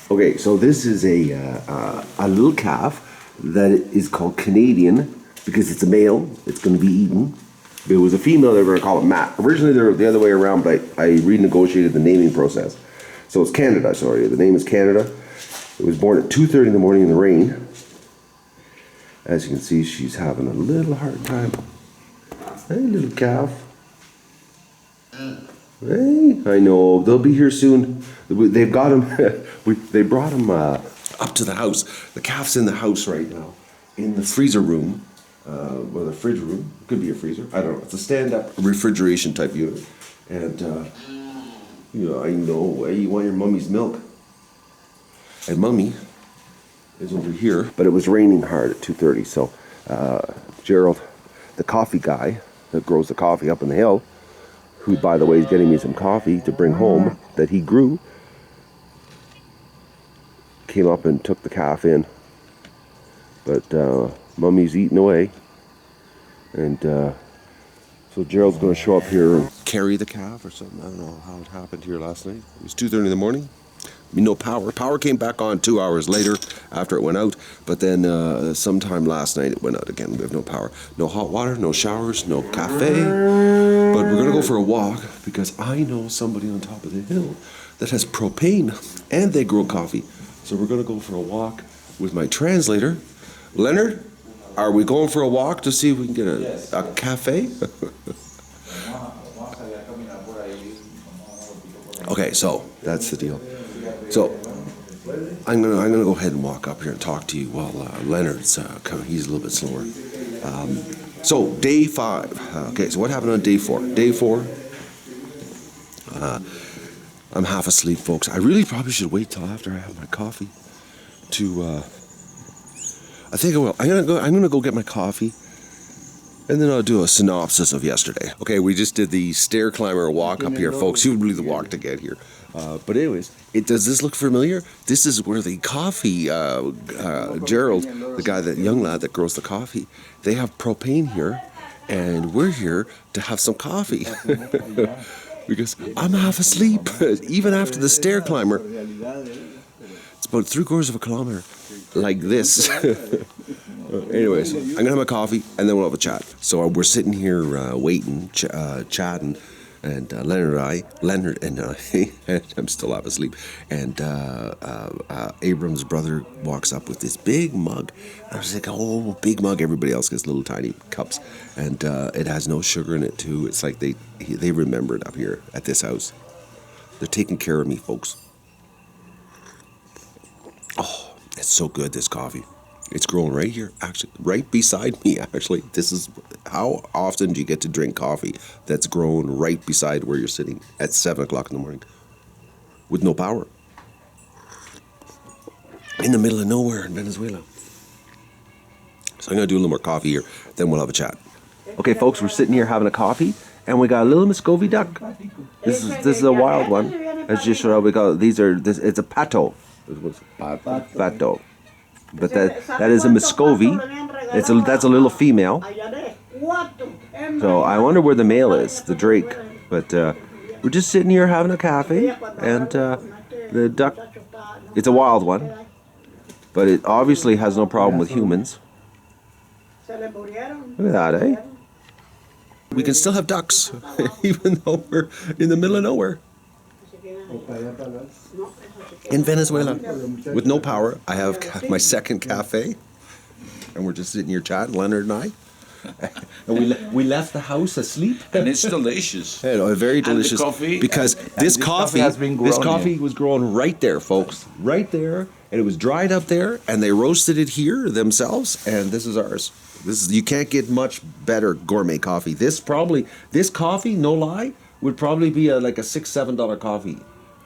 Okay, so this is a little calf that is called Canadian because it's a male. It's going to be eaten. If it was a female, they were going to call it Matt. Originally, they were the other way around, but I renegotiated the naming process. So it's Canada, sorry. The name is Canada. It was born at 2:30 in the morning in the rain. As you can see, she's having a little hard time. Hey, little calf. Hey, I know, they'll be here soon. They've got him, they brought him up to the house. The calf's in the house right now, in the freezer room, well, the fridge room, could be a freezer, I don't know. It's a stand-up refrigeration type unit. And, I know, hey, you want your mummy's milk. And mummy is over here, but it was raining hard at 2:30, so Gerald, the coffee guy that grows the coffee up in the hill, who, by the way, is getting me some coffee to bring home that he grew, came up and took the calf in. But Mummy's eating away. And so Gerald's going to show up here and carry the calf or something. I don't know how it happened here last night. It was 2:30 in the morning. No power. Power came back on 2 hours later after it went out. But then sometime last night it went out again. We have no power. No hot water, no showers, no cafe. But we're going to go for a walk because I know somebody on top of the hill that has propane and they grow coffee. So we're going to go for a walk with my translator. Leonard, are we going for a walk to see if we can get a cafe? Okay, so that's the deal. So I'm gonna go ahead and walk up here and talk to you while Leonard's coming. He's a little bit slower. So day 5. Okay, so what happened on day 4? Day 4. I'm half asleep, folks. I really probably should wait till after I have my coffee to. I think I will. I'm gonna go get my coffee. And then I'll do a synopsis of yesterday. Okay, we just did the stair climber walk up here, folks. You would believe the walk to get here. But anyways, does this look familiar? This is where the coffee, Gerald, the guy, that young lad that grows the coffee, they have propane here, and we're here to have some coffee. Because I'm half asleep, even after the stair climber. It's about 3/4 of a kilometer, like this. Anyways, I'm going to have my coffee, and then we'll have a chat. So we're sitting here waiting, chatting, and Leonard and I, I'm still half asleep, and Abram's brother walks up with this big mug. I was like, oh, big mug. Everybody else gets little tiny cups, and it has no sugar in it, too. It's like they remember it up here at this house. They're taking care of me, folks. Oh, it's so good, this coffee. It's growing right here, actually, right beside me, actually. This is, how often do you get to drink coffee that's grown right beside where you're sitting at 7 o'clock in the morning with no power? In the middle of nowhere in Venezuela. So I'm going to do a little more coffee here, then we'll have a chat. Okay, folks, we're sitting here having a coffee, and we got a little Muscovy duck. This is a wild one. That's just what we call it. It's a pato. Pato. But that is a Muscovy. That's a little female. So I wonder where the male is, the drake. But we're just sitting here having a coffee, and the duck, it's a wild one, but it obviously has no problem with humans. Look at that, eh? We can still have ducks, even though we're in the middle of nowhere. In Venezuela, with no power. I have my second cafe, and we're just sitting here chatting, Leonard and I. And we left the house asleep. And it's delicious. Yeah, very delicious. Because this coffee was grown right there, folks. Right there. And it was dried up there, and they roasted it here themselves, and this is ours. You can't get much better gourmet coffee. This coffee, no lie, would probably be like a $6-7 coffee.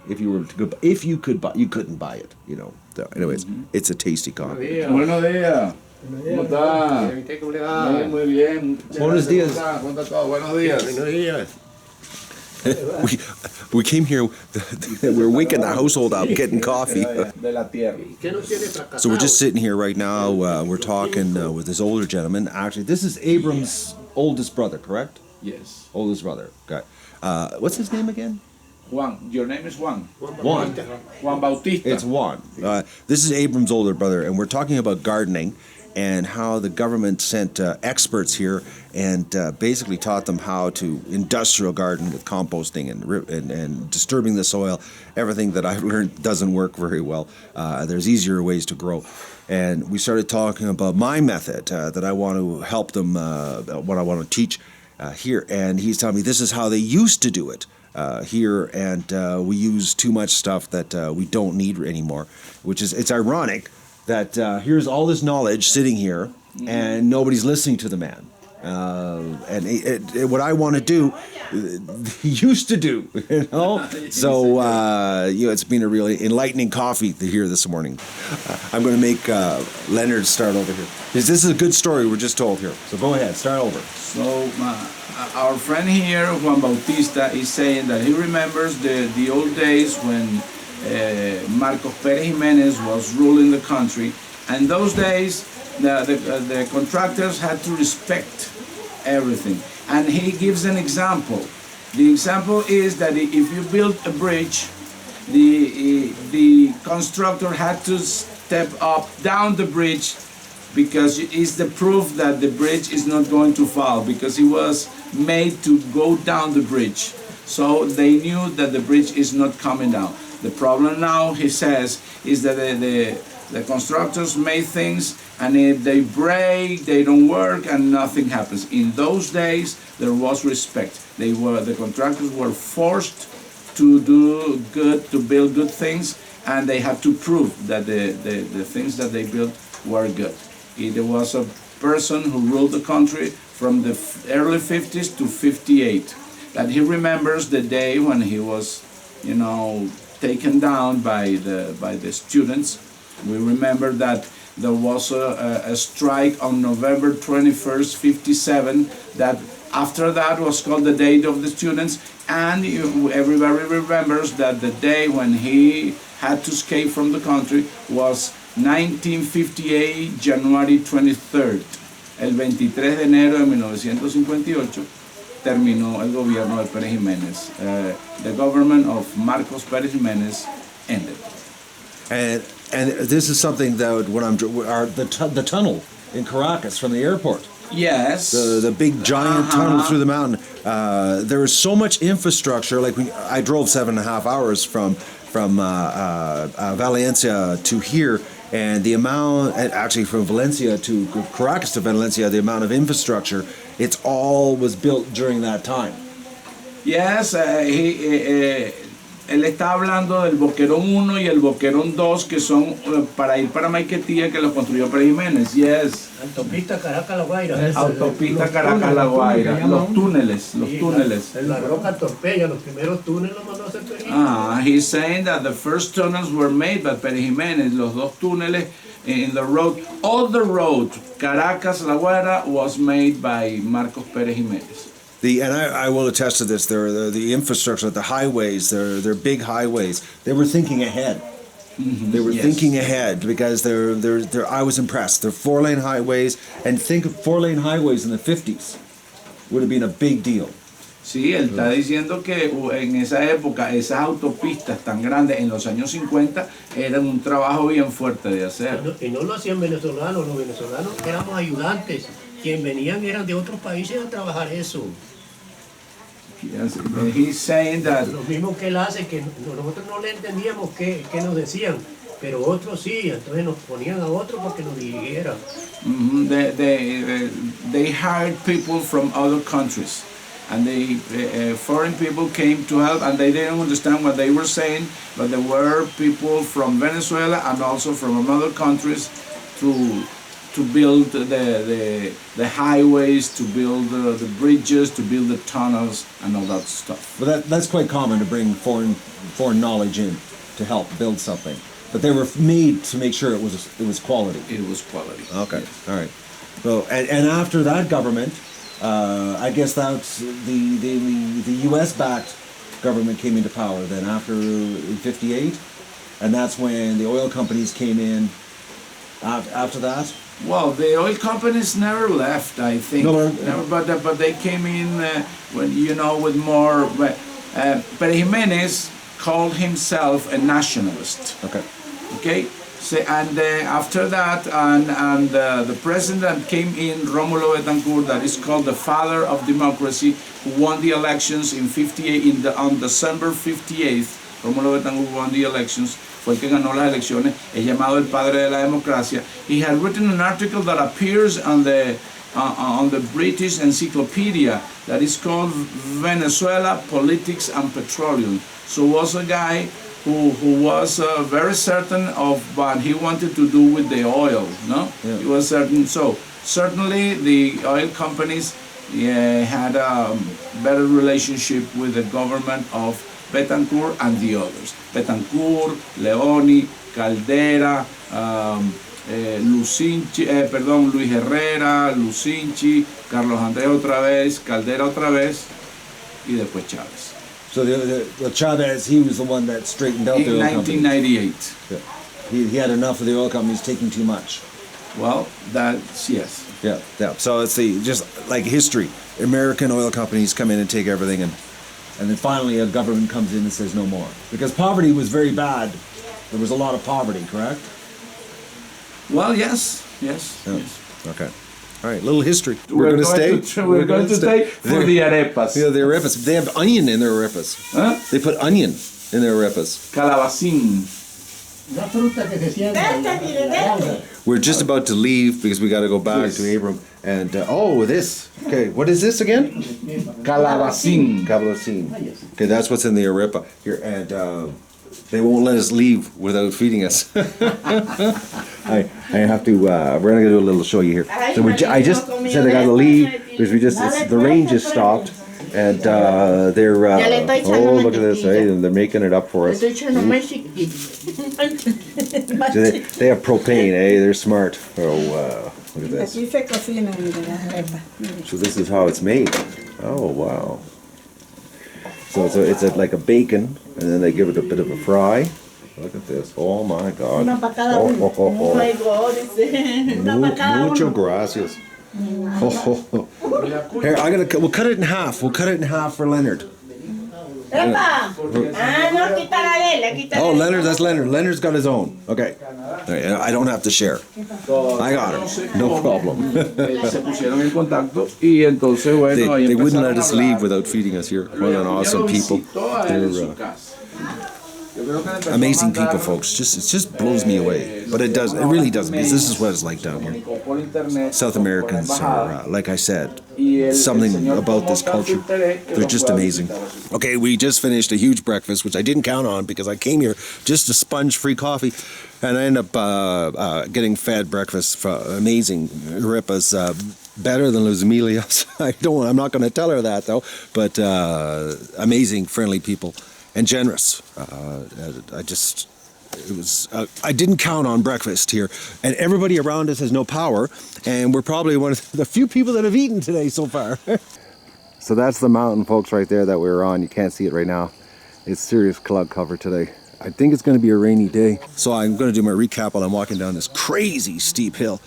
If you could buy, you couldn't buy it, So anyways, it's a tasty coffee. Buenos días. ¿Cómo está? Muy bien. Buenos días. Buenos días. Buenos días. We came here, we're waking the household up, getting coffee. So we're just sitting here right now, we're talking with this older gentleman. Actually, this is Abram's oldest brother, correct? Yes. Oldest brother, okay. What's his name again? Juan. Your name is Juan. Juan. Juan Bautista. It's Juan. This is Abram's older brother, and we're talking about gardening and how the government sent experts here and basically taught them how to industrial garden with composting and disturbing the soil. Everything that I've learned doesn't work very well. There's easier ways to grow. And we started talking about my method that I want to help them, what I want to teach here. And he's telling me this is how they used to do it. Here, and we use too much stuff that we don't need anymore, it's ironic that here's all this knowledge sitting here and nobody's listening to the man. And what I want to do, he used to do, you know. So it's been a really enlightening coffee here this morning. I'm going to make Leonard start over here. This is a good story we're just told here. So go ahead, start over. So our friend here, Juan Bautista, is saying that he remembers the old days when Marcos Pérez Jiménez was ruling the country, and those days the contractors had to respect everything. And he gives an example. The example is that if you build a bridge, the constructor had to step up down the bridge, because it's the proof that the bridge is not going to fall, because it was made to go down the bridge. So they knew that the bridge is not coming down. The problem now, he says, is that the constructors made things, and if they break, they don't work, and nothing happens. In those days, there was respect. The contractors were forced to do good, to build good things, and they had to prove that the things that they built were good. There was a person who ruled the country from the early 50s to 58. That he remembers the day when he was, taken down by the students. We remember that there was a strike on November 21st, 57. That after that was called the Day of the Students, and everybody remembers that the day when he had to escape from the country was 1958, January 23rd. El 23 de enero de 1958 terminó el gobierno de Pérez Jiménez. The government of Marcos Pérez Jiménez ended. And this is something that the tunnel in Caracas from the airport. Yes. The big giant tunnel through the mountain. There is so much infrastructure. Like I drove 7.5 hours from Valencia to here, and the amount, actually from Valencia to Caracas to Valencia, the amount of infrastructure, it's all was built during that time. Yes, él está hablando del Boquerón 1 y el Boquerón 2, que son para ir para Maiquetía, que los construyó Pérez Jiménez. Yes. Autopista Caracas-La Guaira. Autopista Caracas-La Guaira. Los túneles. La roca Torpeya, los primeros túneles los mandó a hacer Pérez Jiménez. He's saying that the first tunnels were made by Pérez Jiménez. Los dos túneles in the road. All the road, Caracas-La Guaira, was made by Marcos Pérez Jiménez. And I will attest to this. The infrastructure, the highways, they're big highways. They were thinking ahead. Mm-hmm. They were thinking ahead because I was impressed. They're 4-lane highways, and think of 4-lane highways in the 50s would have been a big deal. Sí, él está diciendo que en esa época esas autopistas tan grandes en los años 50 eran un trabajo bien fuerte de hacer. Y no lo hacían venezolanos, los venezolanos éramos ayudantes. Quienes venían eran de otros países a trabajar eso. Yes, he's saying that. Lo mismo que él hace, que nosotros no le entendíamos qué nos decían, pero otros sí, entonces nos ponían a otros para que nos dirigieran. They hired people from other countries, and foreign people came to help, and they didn't understand what they were saying, but there were people from Venezuela and also from other countries to build the highways, to build the bridges, to build the tunnels, and all that stuff. Well, that's quite common to bring foreign knowledge in to help build something. But they were made to make sure it was quality. It was quality. Okay, yes. All right. So and after that government, I guess that's the U.S.-backed government came into power. Then after '58, and that's when the oil companies came in. After that. Well, the oil companies never left, I think. No, but they came in when with more. But Jimenez called himself a nationalist. Okay. Okay, so, and after that, the president that came in, Rómulo Betancourt, that is called the father of democracy, who won the elections in 58, on December 58th, Rómulo Betancourt won the elections, fue el que ganó las elecciones, es llamado el padre de la democracia. He had written an article that appears on the British Encyclopedia that is called Venezuela, Politics and Petroleum. So was a guy who was very certain of what he wanted to do with the oil, no? Yeah. He was certain. So certainly the oil companies had a better relationship with the government of Betancourt and the others. Betancourt, Leoni, Caldera, Luis Herrera, Lucinchi, Carlos Andrés otra vez, Caldera otra vez, y después Chávez. So the Chavez, he was the one that straightened out In the oil companies. 1998. Yeah. He had enough of the oil companies taking too much. Well, that's, yes. Yeah, yeah. So it's just like history. American oil companies come in and take everything, and And then finally a government comes in and says no more. Because poverty was very bad. There was a lot of poverty, correct? Well, yes. yeah. Okay. All right, little history. We're going to going stay. We're going to stay for the arepas. Yeah, the arepas. They have onion in their arepas. Huh? They put onion in their arepas. Calabacín. Una fruta que se siembra. We're just about to leave because we got to go back to Abram. And this. Okay, what is this again? Calabacín. Calabacín. Okay, that's what's in the arepa here, and they won't let us leave without feeding us. I have to. We're gonna do a little show you here. So I just said I gotta leave because the rain just stopped, and they're look at this, hey, they're making it up for us. They have propane, eh? They're smart. Oh look at this. So this is how it's made. Oh wow. So it's like a bacon, and then they give it a bit of a fry. Look at this. Oh my God. Mucho gracias. Here, we'll cut it in half. We'll cut it in half for Leonard. Oh, Leonard, that's Leonard. Leonard's got his own. Okay. I don't have to share. I got it. No problem. They wouldn't let us leave without feeding us here. What an awesome people. They're amazing people, folks. It just blows me away. But it does. It really does, because this is what it's like down here. South Americans are, like I said, something about this culture. They're just amazing. Okay, we just finished a huge breakfast, which I didn't count on because I came here just to sponge free coffee, and I ended up getting fed breakfast for amazing arepas. Better than Luz Emilia's. I'm not going to tell her that though. But amazing, friendly people. And generous. I didn't count on breakfast here, and everybody around us has no power, and we're probably one of the few people that have eaten today so far. So that's the mountain, folks, right there that we were on. You can't see it right now. It's serious cloud cover today. I think it's going to be a rainy day. So I'm going to do my recap while I'm walking down this crazy steep hill.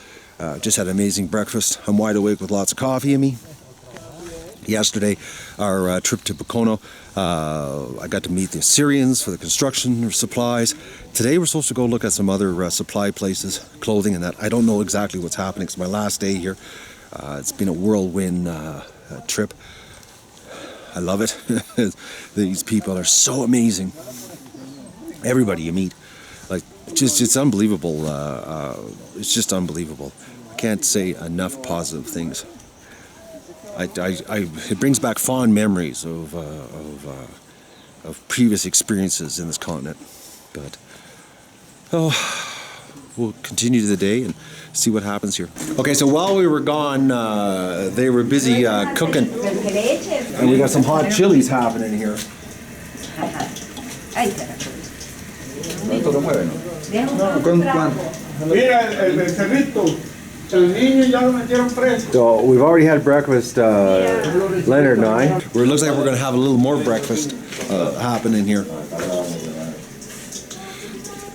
Just had an amazing breakfast. I'm wide awake with lots of coffee in me. Yesterday, our trip to Bocono, I got to meet the Assyrians for the construction supplies. Today we're supposed to go look at some other supply places, clothing and that. I don't know exactly what's happening. It's my last day here. It's been a whirlwind trip. I love it. These people are so amazing. Everybody you meet, it's unbelievable. It's just unbelievable. I can't say enough positive things. It brings back fond memories of previous experiences in this continent. But we'll continue the day and see what happens here. Okay, so while we were gone, they were busy cooking, and we got some hot chilies happening here. So we've already had breakfast, Leonard and I. It looks like we're going to have a little more breakfast happening here.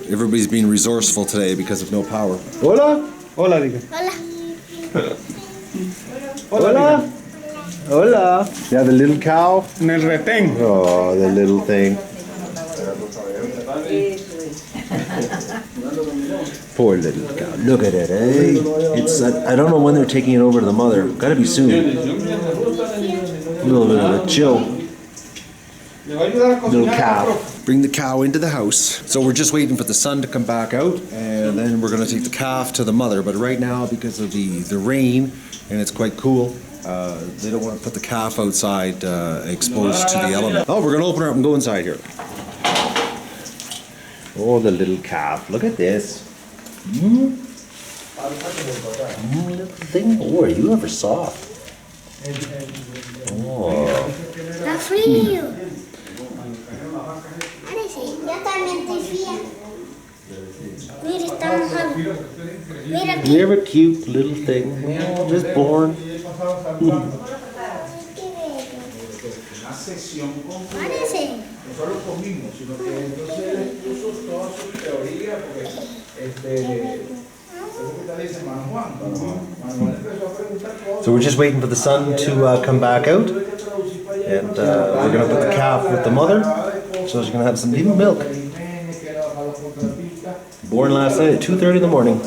Everybody's being resourceful today because of no power. Hola. Hola, Liga. Hola. Hola. Hola. Yeah, the little cow. En el retén. Oh, the little thing. Poor little cow. Look at it, eh? It's I don't know when they're taking it over to the mother. Gotta be soon. A little bit of a chill. Little cow. Bring the cow into the house. So we're just waiting for the sun to come back out, and then we're gonna take the calf to the mother. But right now, because of the rain, and it's quite cool, they don't want to put the calf outside exposed to the element. Oh, we're gonna open her up and go inside here. Oh, the little calf. Look at this. Little thing. Oh, are you ever soft? Oh. Está frío. Parece, yo también estoy fría. Mira, está mojado. Mira aquí. You ever cute little thing? Oh, just born. Parece. No solo comimos, sino que entonces él puso toda su teoría, porque So we're just waiting for the sun to come back out, and we're gonna put the calf with the mother, so she's gonna have some even milk. Born last night at 2:30 in the morning.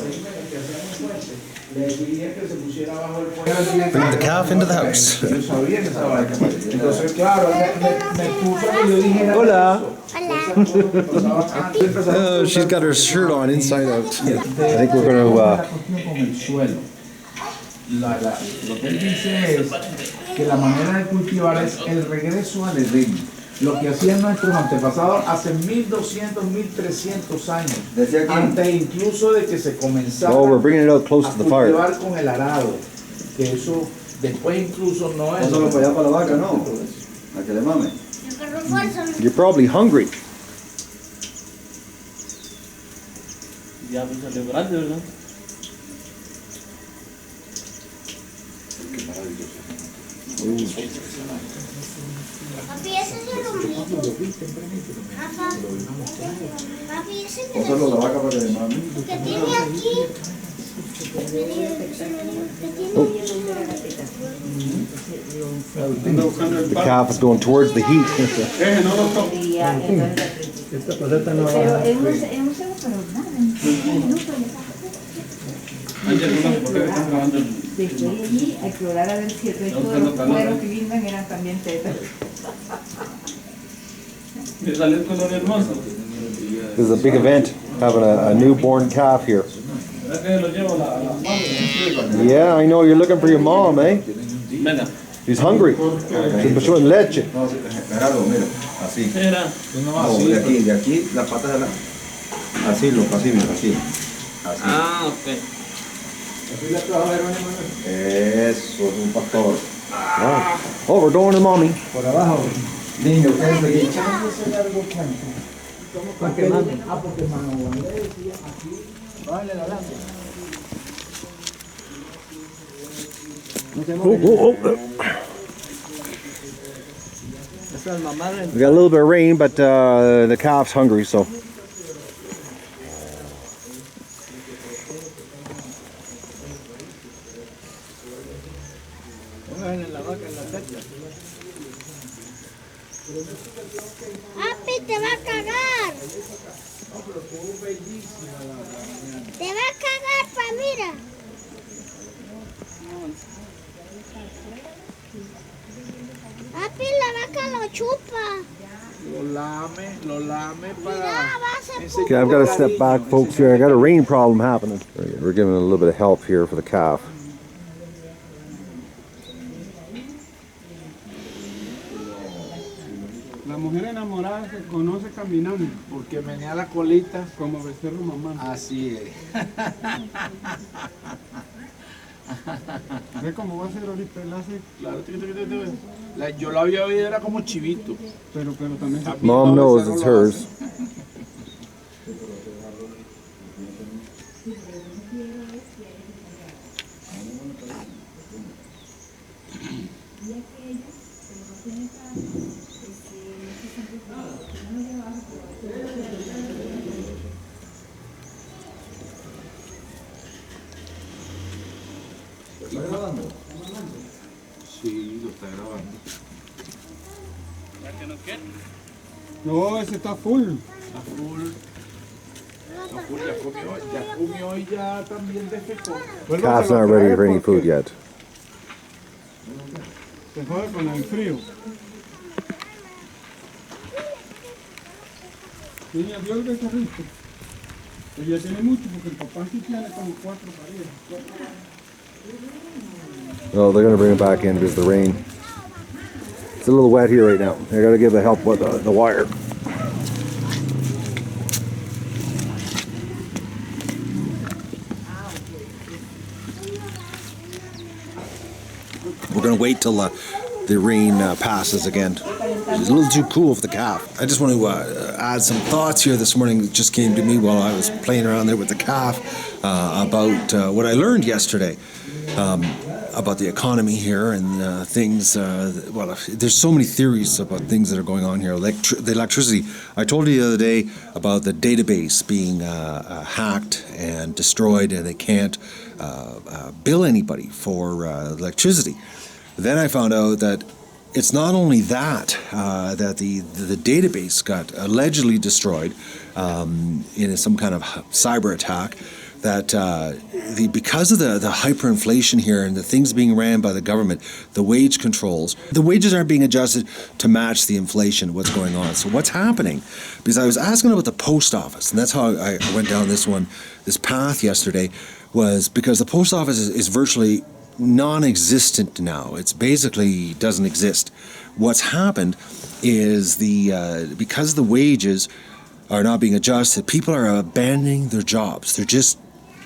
Bring the calf into the house. Hola. Oh, she's got her shirt on inside out. I think we're going to. Lo que él dice es que la manera de cultivar es el regreso al Edén. Lo que hacían nuestros antepasados hace 1200, 1300 años. Antes incluso de que se comenzara Oh, we're bringing it out close to the fire. a cultivar con el arado. Que eso después incluso no es. Solo para allá para la vaca, ¿no? A que le mame. You're probably hungry. Ya pues salió grande, ¿verdad? Papi, ese es el ombligo. Papi, ese es el Solo la vaca para que le mame. que tiene aquí. The calf is going towards the heat. Esta paseta no va a... Pero es un cebo, pero nada, en 5 minutos después allí a explorar a ver si el resto de los cueros que guindan eran también tetas. Me salió el color hermoso. This is a big event, having a newborn calf here. ¿Verdad que lo llevo a la mano? Yeah, I know, you're looking for your mom, eh? Venga. She's hungry. She's empezó en leche. No, Gerardo, mira, así. Era. No, de aquí, las patas de la... Así, loco, así, mira, así. Así. Ah, ok. Eso, es un pastor. Oh, we're going to mommy. Por abajo. Niño, ustedes de aquí. Porque mano, We got a little bit of rain, but the calf's hungry, so. Papi, te va a cagar. Te va a cagar, pa, mira. Papi, la vaca lo chupa. lo lame Mira, para... va a ser Okay, I've got to step back, folks, here. I got a rain problem happening. We're giving a little bit of help here for the calf. La mujer enamorada se conoce caminando, Porque menea la colita. como becerro mamá. Así es. Ve cómo va a ser ahorita, él hace, Claro, yo lo había oído, era como chivito. pero también se... Mom knows it's hers. Sí, lo está grabando. ¿Ya que no qué? No, ese está full. A full. Ya comió y ya también defecó. Calf's not ready for any food yet. Se jode con el frío. Niña, vio el becerrito. Ella tiene mucho porque el papá sí tiene como 4 parejas. Oh, they're gonna bring him back in because the rain. It's a little wet here right now. I gotta give the help with the wire. We're gonna wait till the rain passes again. It's a little too cool for the calf. I just want to add some thoughts here this morning that just came to me while I was playing around there with the calf about what I learned yesterday about the economy here and things. Well, there's so many theories about things that are going on here. The electricity. I told you the other day about the database being hacked and destroyed, and they can't bill anybody for electricity. Then I found out that it's not only that that the database got allegedly destroyed in some kind of cyber attack. That because of the hyperinflation here and the things being ran by the government, the wage controls, the wages aren't being adjusted to match the inflation, what's going on. So what's happening? Because I was asking about the post office, and that's how I went down this path yesterday, was because the post office is virtually non-existent now. It's basically doesn't exist. What's happened is because the wages are not being adjusted, people are abandoning their jobs. They're just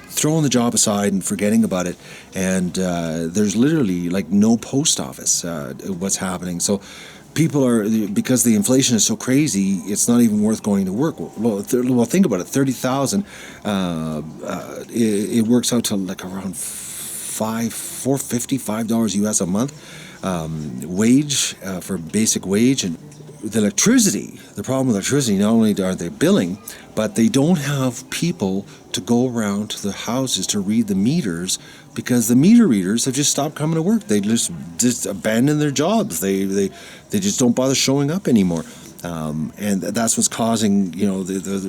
throwing the job aside and forgetting about it, and there's literally like no post office. What's happening? So people are, because the inflation is so crazy, it's not even worth going to work. Well, think about it. 30,000. It works out to like around $4.55 US a month wage for basic wage. And the electricity, the problem with electricity, not only are they billing, but they don't have people to go around to the houses to read the meters, because the meter readers have just stopped coming to work. They just abandon their jobs. They just don't bother showing up anymore. And that's what's causing,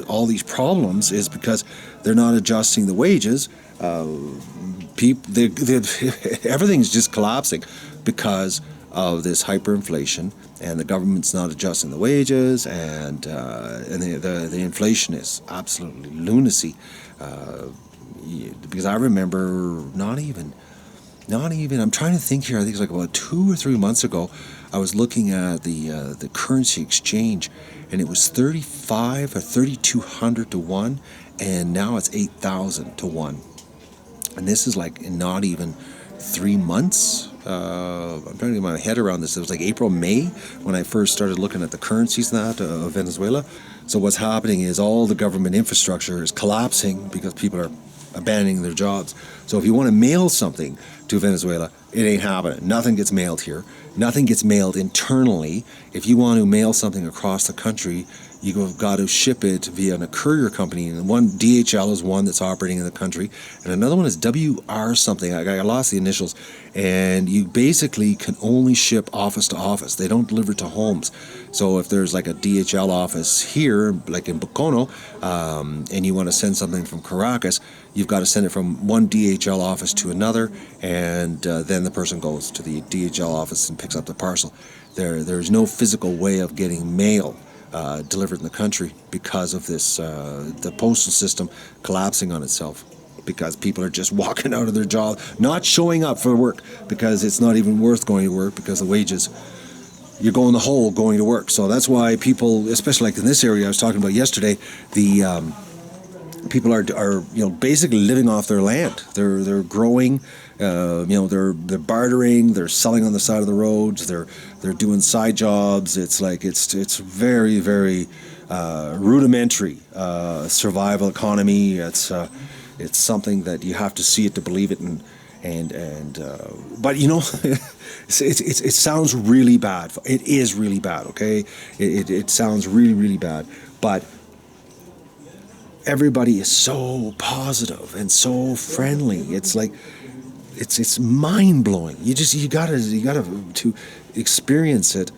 all these problems, is because they're not adjusting the wages. Everything's just collapsing because of this hyperinflation, and the government's not adjusting the wages, and the inflation is absolutely lunacy. Because I remember not even. I'm trying to think here. I think it's like about 2 or 3 months ago. I was looking at the currency exchange, and it was 3,500 or 3,200 to 1, and now it's 8,000 to 1. And this is like in not even 3 months. I'm trying to get my head around this. It was like April, May when I first started looking at the currencies of Venezuela. So what's happening is all the government infrastructure is collapsing because people are abandoning their jobs. So if you want to mail something to Venezuela, it ain't happening. Nothing gets mailed here. Nothing gets mailed internally. If you want to mail something across the country, you've got to ship it via a courier company. And one, DHL is one that's operating in the country, and another one is WR something. I lost the initials. And you basically can only ship office to office. They don't deliver to homes. So if there's like a DHL office here, like in Bocono, and you want to send something from Caracas, you've got to send it from one DHL office to another, and then the person goes to the DHL office and picks up the parcel. There's no physical way of getting mail delivered in the country because of this, the postal system collapsing on itself, because people are just walking out of their job, not showing up for work, because it's not even worth going to work because the wages, you're going the hole going to work. So that's why people, especially like in this area I was talking about yesterday, the people are basically living off their land. They're growing, they're bartering, they're selling on the side of the roads, they're doing side jobs. It's like it's very, very rudimentary survival economy. It's something that you have to see it to believe it, but it sounds really bad. It is really bad. Okay, it sounds really, really bad, but everybody is so positive and so friendly. It's like it's mind blowing. You gotta to experience it.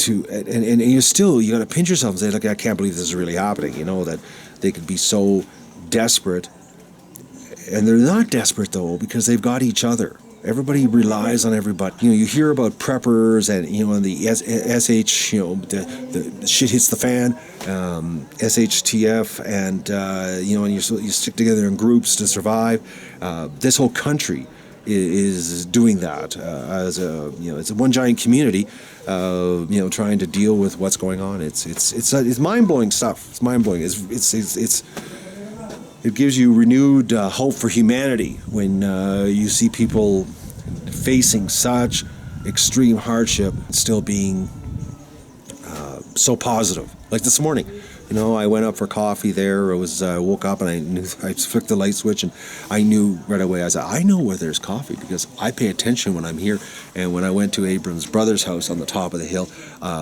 And you gotta pinch yourself and say, look, I can't believe this is really happening. You know, that they could be so desperate, and they're not desperate though, because they've got each other. Everybody relies on everybody. You know, you hear about preppers and, you know, and the SH, you know, the shit hits the fan, SHTF, and, you know, and you stick together in groups to survive. This whole country is doing that as a, you know, it's a one giant community, you know, trying to deal with what's going on. It's mind-blowing stuff. It's mind-blowing. It gives you renewed hope for humanity when you see people facing such extreme hardship and still being so positive. Like this morning, you know, I went up for coffee there. I woke up and I flicked the light switch and I knew right away. I said, I know where there's coffee because I pay attention when I'm here. And when I went to Abram's brother's house on the top of the hill,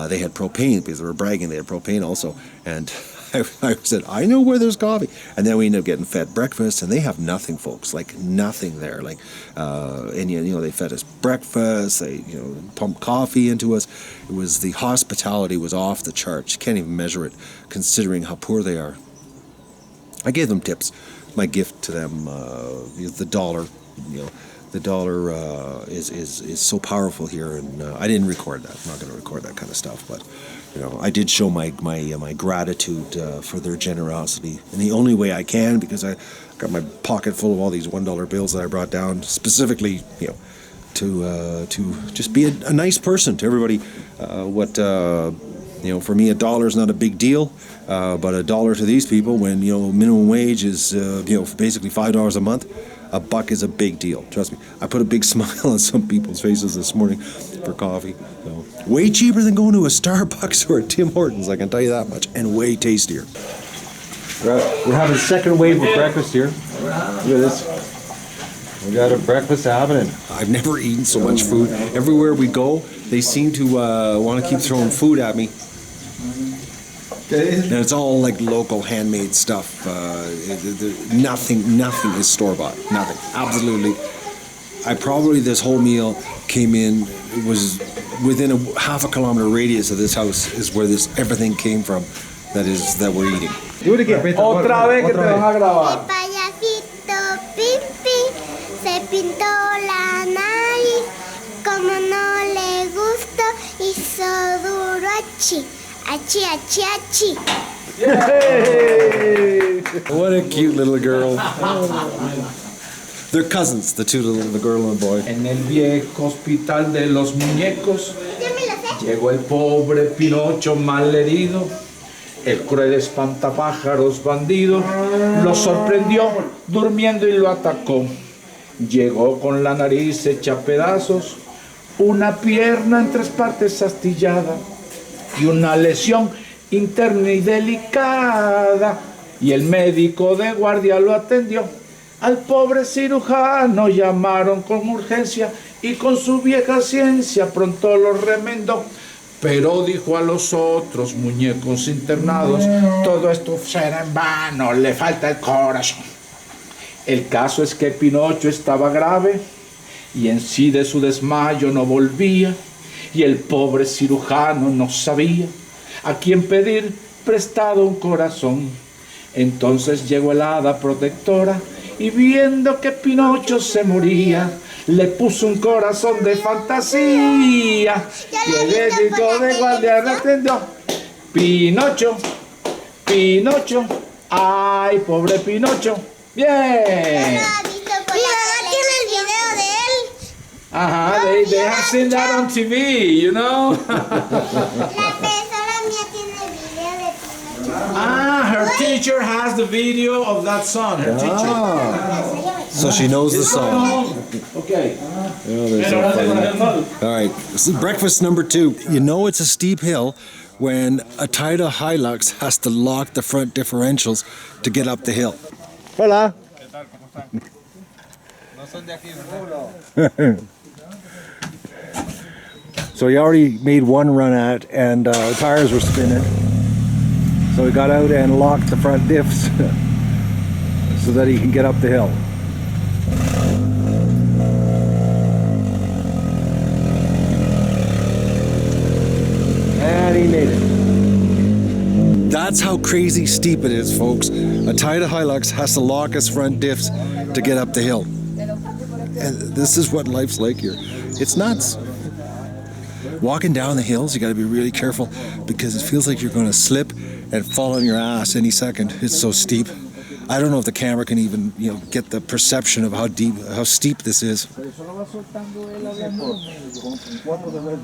they had propane because they were bragging. They had propane also, and I said, I know where there's coffee. And then we ended up getting fed breakfast, and they have nothing, folks, like nothing there. Like, and you know, they fed us breakfast, they, you know, pumped coffee into us. It was, the hospitality was off the charts. You can't even measure it, considering how poor they are. I gave them tips. My gift to them, the dollar, you know, the dollar is so powerful here, and I didn't record that. I'm not going to record that kind of stuff, but you know, I did show my gratitude for their generosity in the only way I can, because I got my pocket full of all these $1 bills that I brought down specifically, you know, to just be a nice person to everybody. You know, for me, $1 is not a big deal, but $1 to these people, when, you know, minimum wage is you know, basically $5 a month. $1 is a big deal. Trust me. I put a big smile on some people's faces this morning for coffee. So, way cheaper than going to a Starbucks or a Tim Hortons, I can tell you that much, and way tastier. We're having a second wave of breakfast here. Look at this. We got a breakfast happening. I've never eaten so much food. Everywhere we go, they seem to want to keep throwing food at me. And it's all like local handmade stuff. Nothing is store-bought. Nothing. Absolutely. This whole meal came in, it was within a half a kilometer radius of this house is where everything came from that we're eating. Do it again. Otra vez que te van a grabar. El payasito Pipi se pintó la nariz, como no le gustó, hizo duro achi, achi, achi, achi. Yay! What a cute little girl. They're cousins, the girl and boy. En el viejo hospital de los muñecos llegó el pobre Pinocho malherido. El cruel espantapájaros bandido lo sorprendió durmiendo y lo atacó. Llegó con la nariz hecha pedazos, una pierna en 3 partes astillada y una lesión interna y delicada. Y el médico de guardia lo atendió. Al pobre cirujano llamaron con urgencia y con su vieja ciencia pronto lo remendó. Pero dijo a los otros muñecos internados, todo esto será en vano, le falta el corazón. El caso es que Pinocho estaba grave y en sí de su desmayo no volvía, y el pobre cirujano no sabía a quién pedir prestado un corazón. Entonces llegó el hada protectora y viendo que Pinocho se moría, le puso un corazón de fantasía. Y el médico de guardia lo atendió. Pinocho, Pinocho, ay, pobre Pinocho. Bien. Mi mamá tiene el video de él. Ajá, they have seen that on TV, you know. La profesora mía tiene el video de Pinocho. Ah, her teacher has the video of that song. Her teacher. So she knows the song. Okay. Oh, they're so funny. All right, this is breakfast number 2. You know it's a steep hill when a Toyota Hilux has to lock the front differentials to get up the hill. Hola. So he already made one run at, and the tires were spinning. So he got out and locked the front diffs so that he can get up the hill. and he made it. That's how crazy steep it is, folks. A Toyota Hilux has to lock its front diffs to get up the hill. And this is what life's like here. It's nuts. Walking down the hills, you got to be really careful because it feels like you're going to slip and fall on your ass any second. It's so steep. I don't know if the camera can even, get the perception of how steep this is.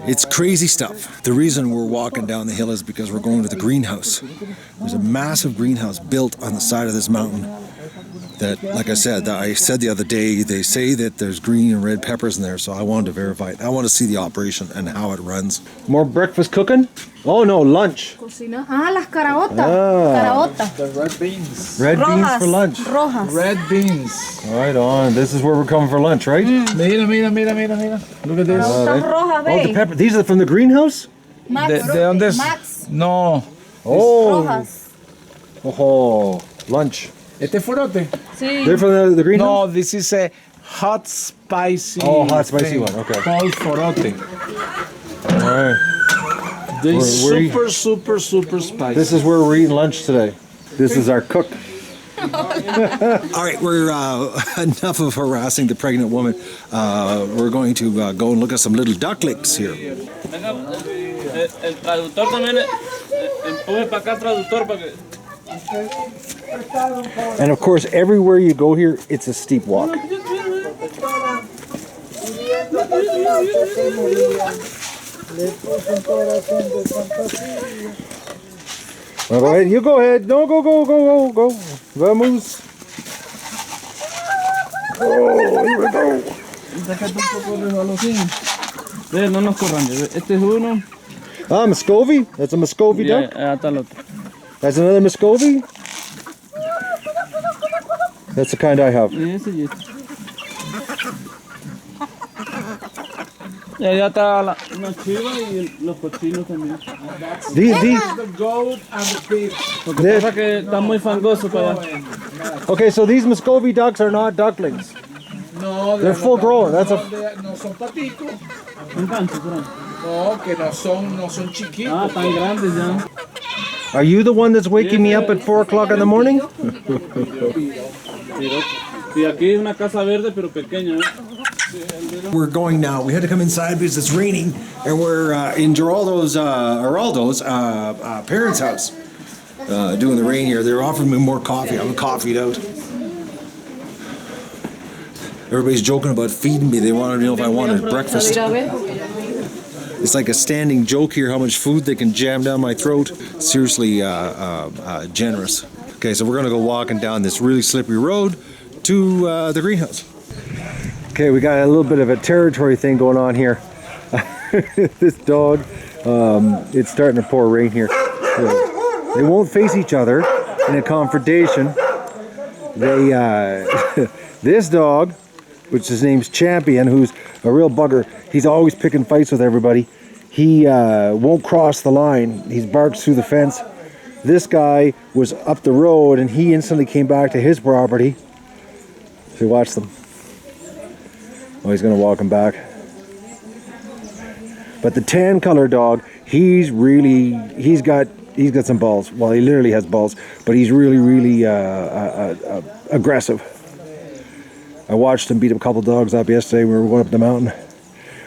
It's crazy stuff. The reason we're walking down the hill is because we're going to the greenhouse. There's a massive greenhouse built on the side of this mountain that, like I said the other day, they say that there's green and red peppers in there, so I wanted to verify it. I want to see the operation and how it runs. More breakfast cooking? Oh no, lunch. Cocina. Las caraotas. Caraotas. The red beans. Red beans for lunch. Rojas. Red beans. Right on. This is where we're coming for lunch, right? Mira. Look at this. Caraotas rojas, Oh, the ve. pepper. These are from the greenhouse? Max. ¿De dónde es? Max. No. Oh. Rojas. Oh, lunch. ¿Este es forote? Sí. They're from the greenhouse? No, this is a hot spicy. Oh, hot spicy thing one, okay. Called forote. All right. This We're super spicy. This is where we're eating lunch today. This is our cook. All right, we're enough of harassing the pregnant woman. We're going to go and look at some little ducklings here. Venga, el traductor también, empuje para acá, traductor, para que... And of course, everywhere you go here, it's a steep walk. Well, go ahead. You go ahead. No, go. Vamos. Oh, here we go. Sácate un poco de balocín. Ve, no nos corran. Este es uno. Ah, Muscovy? That's a Muscovy Ya, duck? está el otro. That's another Muscovy? That's the kind I have. Y ese y este. Y allá está una chiva y los cochinos también. These, The goat and the pig. Lo que pasa es que está muy fangoso para allá. okay, so these Muscovy ducks are not ducklings. No, They're full grown. That's a. no son patitos. Un gancho, ¿verdad? No, que no son chiquitos. Ah, tan grandes ya. Are you the one that's waking me up at 4 o'clock in the morning? Y aquí es una casa verde pero pequeña. We're going now. We had to come inside because it's raining, and we're in Geraldo's parents' house doing the rain here. They're offering me more coffee. I'm coffeeed out. Everybody's joking about feeding me. They wanted to know if I wanted breakfast. It's like a standing joke here how much food they can jam down my throat. Seriously generous. Okay, so we're going to go walking down this really slippery road to the greenhouse. Okay, we got a little bit of a territory thing going on here. This dog, it's starting to pour rain here. They won't face each other in a confrontation. They, this dog, which his name's Champion, who's a real bugger, he's always picking fights with everybody. He won't cross the line. He barks through the fence. This guy was up the road and he instantly came back to his property. So watch them. Oh, he's gonna walk him back. But the tan color dog, he's got some balls. Well, he literally has balls, but he's really aggressive. I watched him beat a couple dogs up yesterday when we were going up the mountain.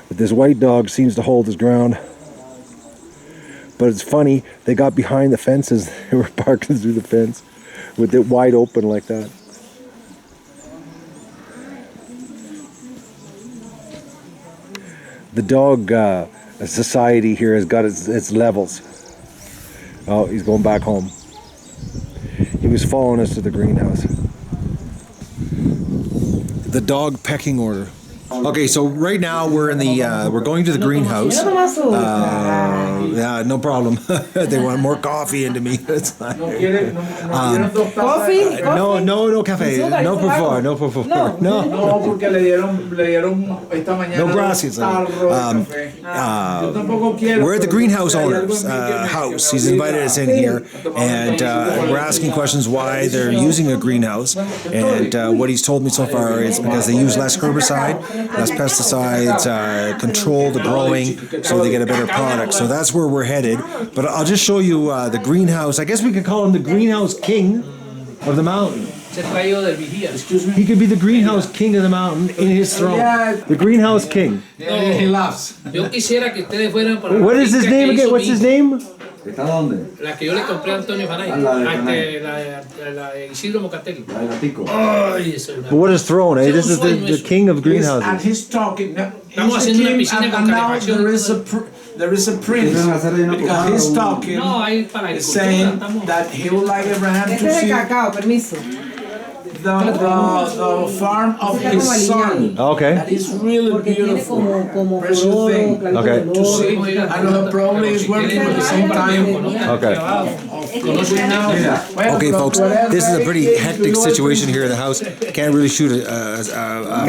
But this white dog seems to hold his ground. But it's funny, they got behind the fences. They were barking through the fence with it wide open like that. The dog society here has got its levels. Oh, he's going back home. He was following us to the greenhouse. The dog pecking order. Okay, so right now we're in the we're going to the greenhouse. Yeah, no problem. They want more coffee into me. It's fine. Coffee? No café. No por favor. No por favor. No. No, porque le dieron esta mañana. No gracias. We're at the greenhouse owner's house. He's invited us in here, and we're asking questions why they're using a greenhouse. And what he's told me so far is because they use less herbicide less pesticides, control the growing so they get a better product. So that's where we're headed. But I'll just show you the greenhouse. I guess we could call him the greenhouse king of the mountain. Excuse me? He could be the greenhouse king of the mountain in his throne. The greenhouse king. He laughs. Yo quisiera que ustedes fueran para What is his name again? What's his name? ¿Está dónde? La que yo le compré a Antonio Fanay. La de La de Isidro Mocatelli. La de Gatico. Ay, eso es una... But what is throne, eh? This is the king of And greenhouses. he's talking. Estamos He's the haciendo una king, piscina con and now calefacción. there is a prince. Because he's talking, No, hay para agricultura. saying Estamos... that he would like Abraham Este to es de see cacao, permiso. the farm of his son. Okay. That is really Porque tiene beautiful. como Precious color, thing. clarito Okay. de To oro. see, and probably is working at the same time. Okay. Okay, folks, this is a pretty hectic situation here in the house. Can't really shoot a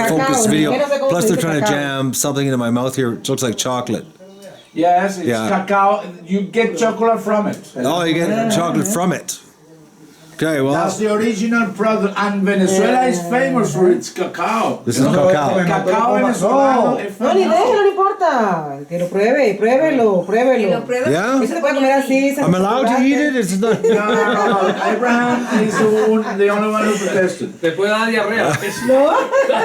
focused video. Plus, they're trying to jam something into my mouth here. It looks like chocolate. Yes, it's Yeah. cacao. You get chocolate from it. Oh, you get chocolate from it. Okay, well, That's the original product, and Venezuela is famous for its cacao. this is cacao. Cacao venezolano es No, ni famoso. déjelo, no importa. Que lo pruebe, pruébelo. Yeah? Eso se puede comer así. sin I'm allowed to eat it? It's not... No, Abraham is the only one who protested. Te puede dar diarrea.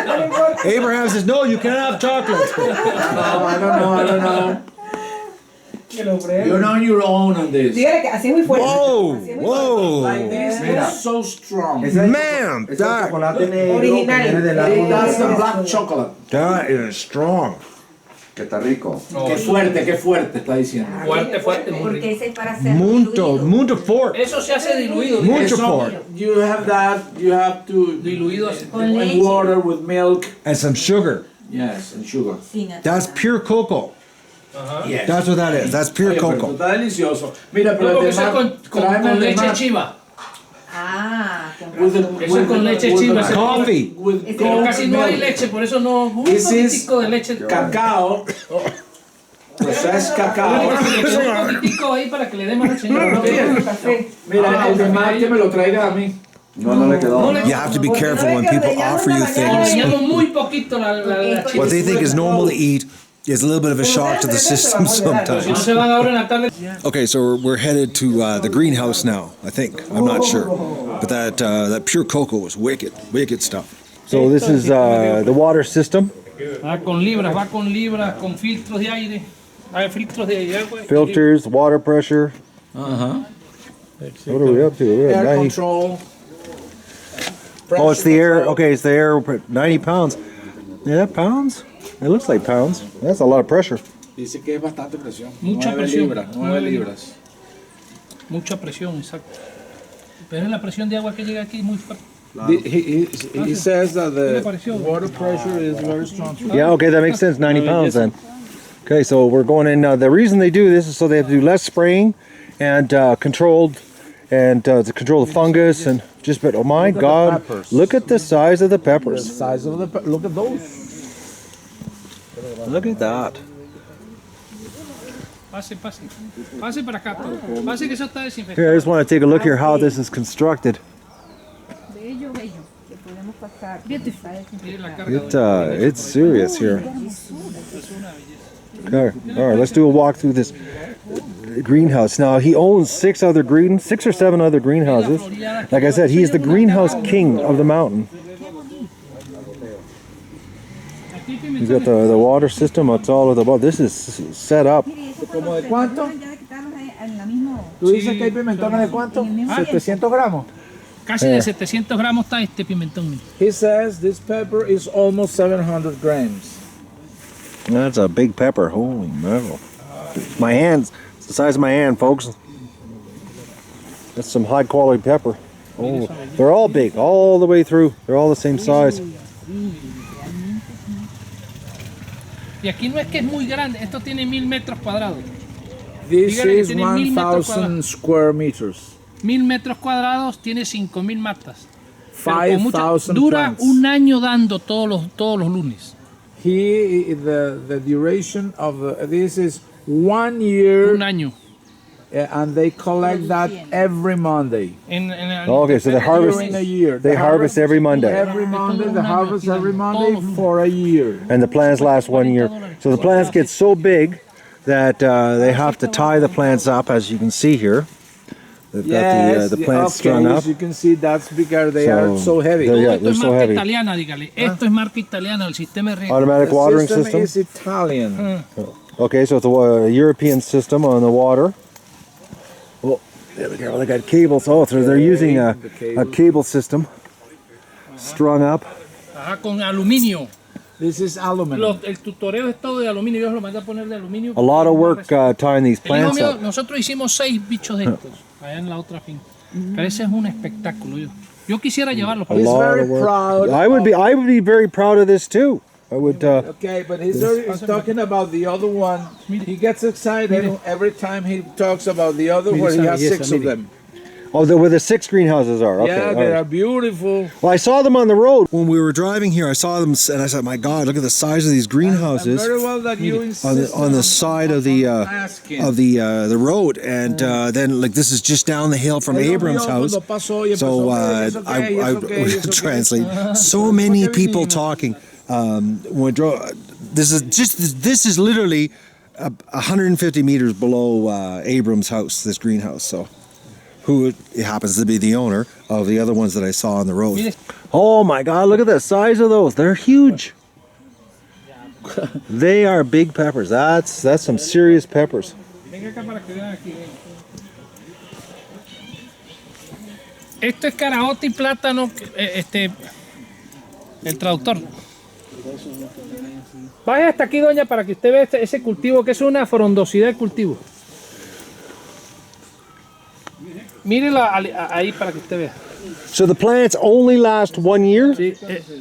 No importa. Abraham says, no, you cannot have chocolate. No, I don't know. Que lo pruebe. You're on your own on this. Dígale que así es muy fuerte. Whoa, Así es muy fuerte. Like whoa. this, Mira. it's so strong. Man, Es el that, chocolate negro que Original. viene del árbol That's the de black chocolate. that is strong. que está rico. Qué fuerte está diciendo. Fuerte, muy rico. Porque ese es para hacer Mucho fort. Eso se hace diluido. Mucho So, fort. you have that, you have to Diluido así. and water with milk. And some sugar. Yes, and sugar. That's pure cocoa. Yes. That's what that is. That's pure Oye, pero cocoa. está delicioso. Mira, pero No, porque el eso es con tráeme el de leche mar. chiva. Ah, con With the- Eso with es con the- leche with chiva. the- Coffee. with Pero goat casi no hay milk. leche, por eso no. Un This is poquitico de leche. Cacao. Pues es cacao. Un poquitico ahí para que le dé más al señor. Mira, el de mar que me lo traiga a mí. No le quedó. You have to be careful when people offer you things. Enseñamos muy poquito la chiva. What they think is normal to eat is a little bit of a shock to the system No sometimes. se van ahora en la tarde. Okay, so we're headed to the greenhouse now, I think. I'm not sure. But that pure cocoa is wicked stuff. So this is the water system. Va con libras, con filtros de aire. Hay filtros de agua. Filters, water pressure. What are we up to? We're at Air 90. control. Oh, it's the air. Okay, it's the air. 90 pounds. Yeah, pounds? It looks like pounds. That's a lot of pressure. Dice que es bastante presión. Mucha 9 presión. libras, 9 libras. Mucha presión, exacto. Pero la presión de agua que llega aquí es muy fuerte. He says that ¿Qué le pareció? water pressure is very strong. Yeah, okay, that makes sense. 90 pounds then. Okay, so we're going in. The reason they do this is so they have to do less spraying and controlled and to control the fungus and just. But oh my God, look at the size of the peppers. Size of the look at those. Look at that. Pase para acá. Pase que eso está desinfectado. Here, I just want to take a look here how this is constructed. Bello. Que podemos pasar. Mire la carga. It's serious here. Okay, all right, let's do a walk through this greenhouse. Now he owns 6 or 7 other greenhouses. Like I said, he's the greenhouse king of the mountain. He's got the water system. It's all of the above. This is set up. ¿Cómo de cuánto? ¿Tú dices que hay pimentones de cuánto? 700 gramos. Casi de 700 gramos está este pimentón. He says this pepper is almost 700 grams. That's a big pepper. Holy mackerel. My hands, it's the size of my hand, folks. That's some high quality pepper. Oh, they're all big, all the way through. They're all the same size. Y aquí no es que es muy grande, esto tiene 1000 metros cuadrados. This Dígale que is tiene 1000 metros 1,000 square meters. 1000 metros cuadrados tiene 5000 matas. Pero con 5,000 dura plants. un año dando todos los lunes. The duration of this is 1 year. Un año. and they collect that every Monday. Okay, so they harvest. During a year. They harvest every Monday. Every Monday, they harvest every Monday for a year. And the plants last 1 year. So the plants get so big that they have to tie the plants up, as you can see here. They've got the plants strung up. As you can see, that's because they are so heavy. They're so heavy. italiana, dígale. Esto es marca italiana, el sistema es Automatic watering system. is Italian. Okay, so it's a European system on the water. Oh, there we go. They got cables. Oh, so they're using a cable system strung up. Ajá, con aluminio. This is aluminum. El tutoreo es todo de aluminio. Dios lo manda a poner de aluminio. A lot of work tying these plants up. Nosotros hicimos 6 bichos de estos allá en la otra finca. Pero ese es un espectáculo. Yo quisiera llevarlo. He's very proud. I would be very proud of this too. I would. Okay, but he's talking about the other one. He gets excited every time he talks about the other where he has 6 of them. Oh, where the 6 greenhouses are. Okay, yeah, they are beautiful. Well, I saw them on the road when we were driving here. I saw them, and I said, "My God, look at the size of these greenhouses." And very well that you on the side of the road, and then like this is just down the hill from Abram's house. So I translate. So many people talking. This is literally 150 meters below Abram's house. This greenhouse. So. Who happens to be the owner of the other ones that I saw on the road. Oh my God, look at the size of those. They're huge. They are big peppers. That's some serious peppers. Esto es caraota y plátano, el traductor. Vaya hasta aquí, doña, para que usted vea ese cultivo, que es una frondosidad de cultivo. Mírela ahí para que usted vea. So the plants only last 1 year? Sí,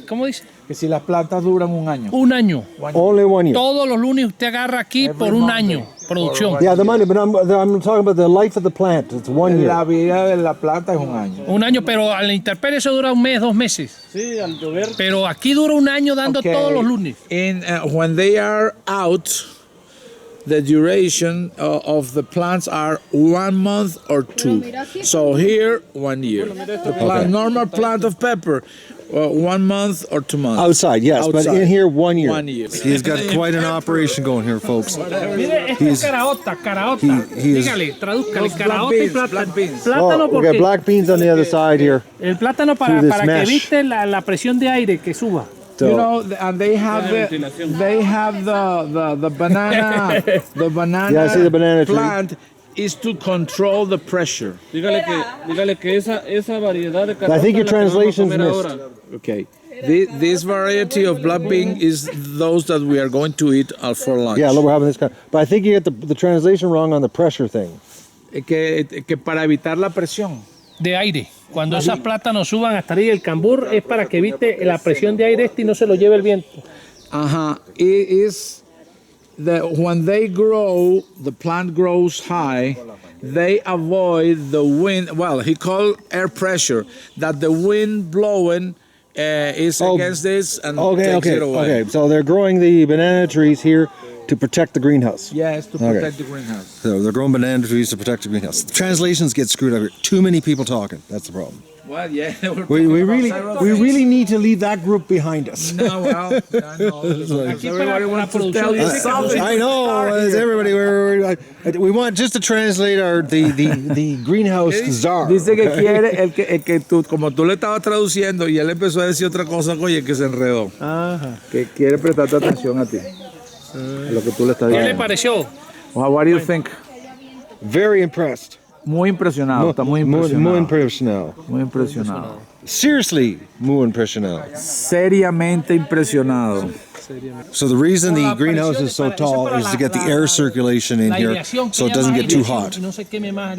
¿cómo dice? Que si las plantas duran 1 año. 1 año. Only 1 year. Todos los lunes usted agarra aquí por 1 año producción. Yeah, the money, but I'm talking about the life of the plant. It's 1 year. La vida de la planta es 1 año. 1 año, pero a la intemperie eso dura 1 mes, 2 meses. Sí, al llover. Pero aquí dura 1 año dando todos los lunes. When they are out, the duration of the plants are 1 month or 2. So here, 1 year. The normal plant of pepper, 1 month or 2 months. Outside, yes, Outside. but in here, 1 year. 1 year. He's got quite an operation going here, folks. Mire, esto es caraota. Dígale, tradúzcale, caraota y plátano. Oh, we got black beans on the other side here. El plátano para que evite la presión de aire que suba. You know, and they have the banana. The banana. Yeah, I see the banana tree. Plant is to control the pressure. Dígale que esa variedad de I think your translation's missed. Okay. This variety of black bean is those that we are going to eat for lunch. Yeah, look, we're having this kind. But I think you get the translation wrong on the pressure thing. Que para evitar la presión de aire. Cuando esas plátanos suban hasta ahí el cambur es para que evite la presión de aire y no se lo lleve el viento. It is that when they grow, the plant grows high, they avoid the wind. Well, he called air pressure, that the wind blowing is against this and takes it away. Okay, so they're growing the banana trees here to protect the greenhouse. Yes, to protect the greenhouse. So they're growing banana trees to protect the greenhouse. The translations get screwed up here. Too many people talking. That's the problem. Well, yeah, we really need to leave that group behind us. No, well, I know. Everybody wants to tell you something. I know. Everybody, we want just to translate the greenhouse czar. Dice que quiere que tú, como tú le estabas traduciendo y él empezó a decir otra cosa, oye, que se enredó. Ajá. Que quiere prestarte atención a ti. Lo que tú le estás diciendo. ¿Qué le pareció? What do you think? Very impressed. Muy impresionado, está muy impresionado. Muy impresionado. Muy impresionado. Seriously, muy impresionado. Seriamente impresionado. So the reason the greenhouse is so tall is to get the air circulation in here so it doesn't get too hot.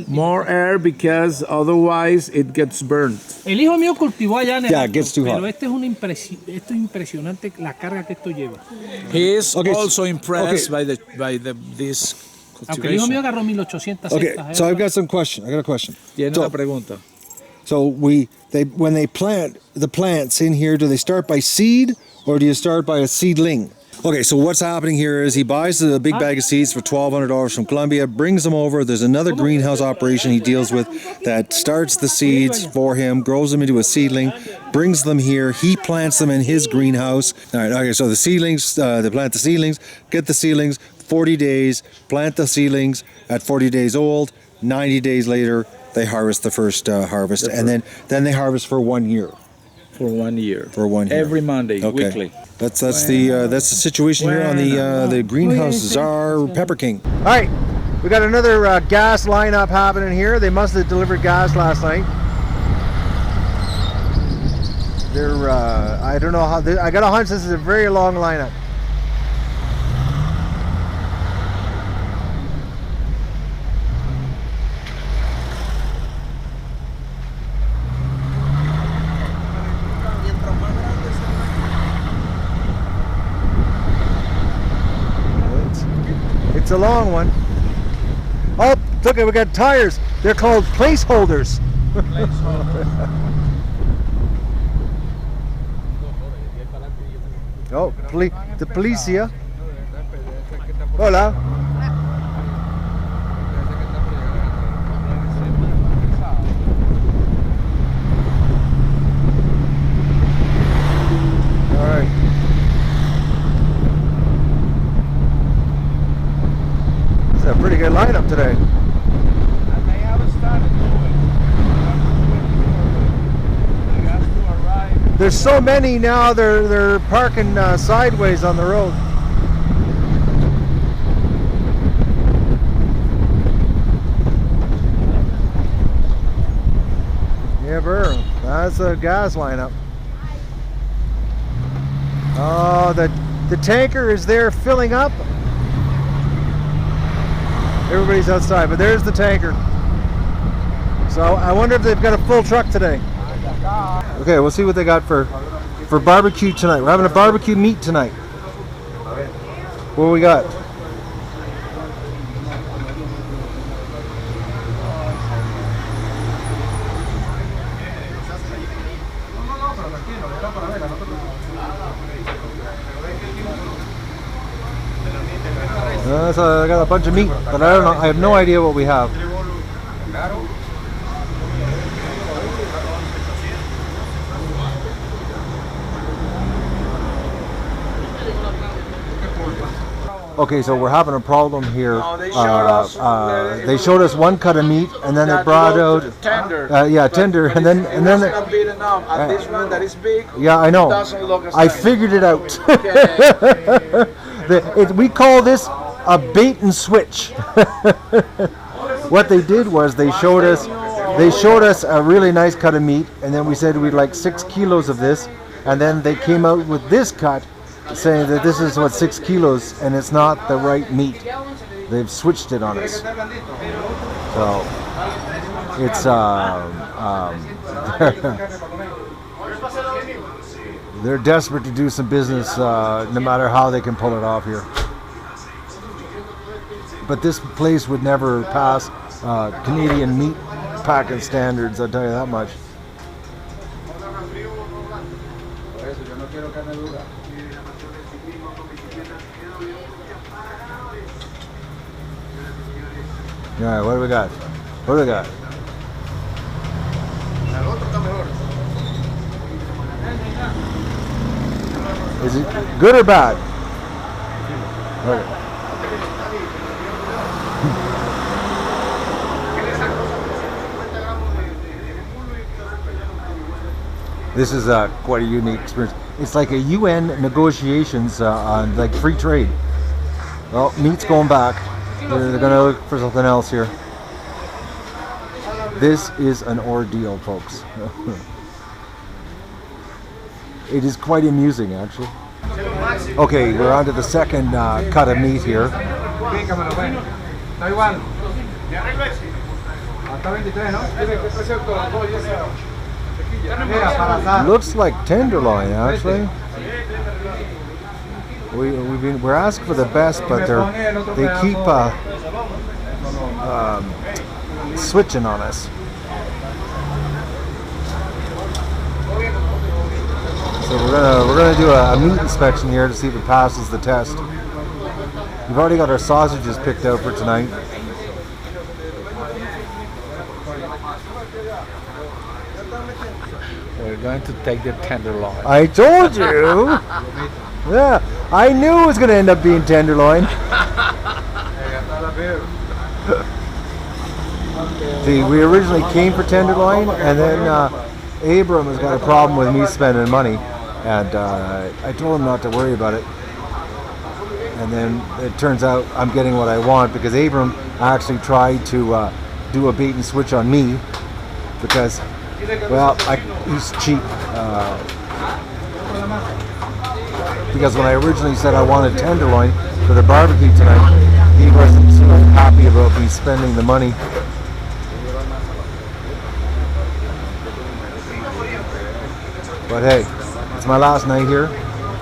More air because otherwise it gets burnt. El hijo mío cultivó allá en el Yeah, it gets too hot. Pero esto es impresionante la carga que esto lleva. He is also impressed by this Aunque el hijo mío agarró 1800 Okay, so I've got some question. I got a question. Tiene una pregunta. So when they plant the plants in here, do they start by seed or do you start by a seedling? Okay, so what's happening here is he buys a big bag of seeds for $1,200 from Colombia, brings them over. There's another greenhouse operation he deals with that starts the seeds for him, grows them into a seedling, brings them here. He plants them in his greenhouse. All right, okay, so the seedlings, they plant the seedlings, get the seedlings, 40 days, plant the seedlings at 40 days old, 90 days later, they harvest the first harvest, and then they harvest for 1 year. For 1 year. For 1 year. Every Monday, Okay. weekly. That's the situation here on the greenhouse czar Pepper King. All right, we got another gas lineup happening here. They must have delivered gas last night. They're I don't know how. I got a hunch this is a very long lineup. It's a long one. Oh, look, we got tires. They're called placeholders. Oh, the policia. Hola. All right. It's a pretty good lineup today. There's so many now. They're parking sideways on the road. Yeah, bro. That's a gas lineup. Oh, the tanker is there filling up. Everybody's outside, but there's the tanker. So I wonder if they've got a full truck today. Okay, we'll see what they got for barbecue tonight. We're having a barbecue meat tonight. What do we got? So I got a bunch of meat, but I don't know. I have no idea what we have. Okay, so we're having a problem here. They showed us one cut of meat, and then they brought out tender. Tender, and then not big enough. And this one that is big. Yeah, I know. Doesn't look as I tender. figured it out. We call this a bait and switch. What they did was they showed us a really nice cut of meat, and then we said we'd like 6 kilos of this, and then they came out with this cut, saying that this is what 6 kilos, and it's not the right meat. They've switched it on us. So it's they're desperate to do some business, no matter how they can pull it off here. But this place would never pass Canadian meat packing standards, I'll tell you that much. All right, what do we got? What do we got? Is it good or bad? Okay. This is quite a unique experience. It's like a UN negotiations on like free trade. Well, meat's going back. They're going to look for something else here. This is an ordeal, folks. It is quite amusing, actually. Okay, we're on to the second cut of meat here. Looks like tenderloin, actually. We're asking for the best, but they keep switching on us. So we're gonna do a meat inspection here to see if it passes the test. We've already got our sausages picked out for tonight. We're going to take the tenderloin. I told you. Yeah, I knew it was gonna end up being tenderloin. See, we originally came for tenderloin, and then Abram has got a problem with me spending money, and I told him not to worry about it. And then it turns out I'm getting what I want because Abram actually tried to do a bait and switch on me because, well, he's cheap. Because when I originally said I wanted tenderloin for the barbecue tonight, he wasn't so happy about me spending the money. But hey, it's my last night here.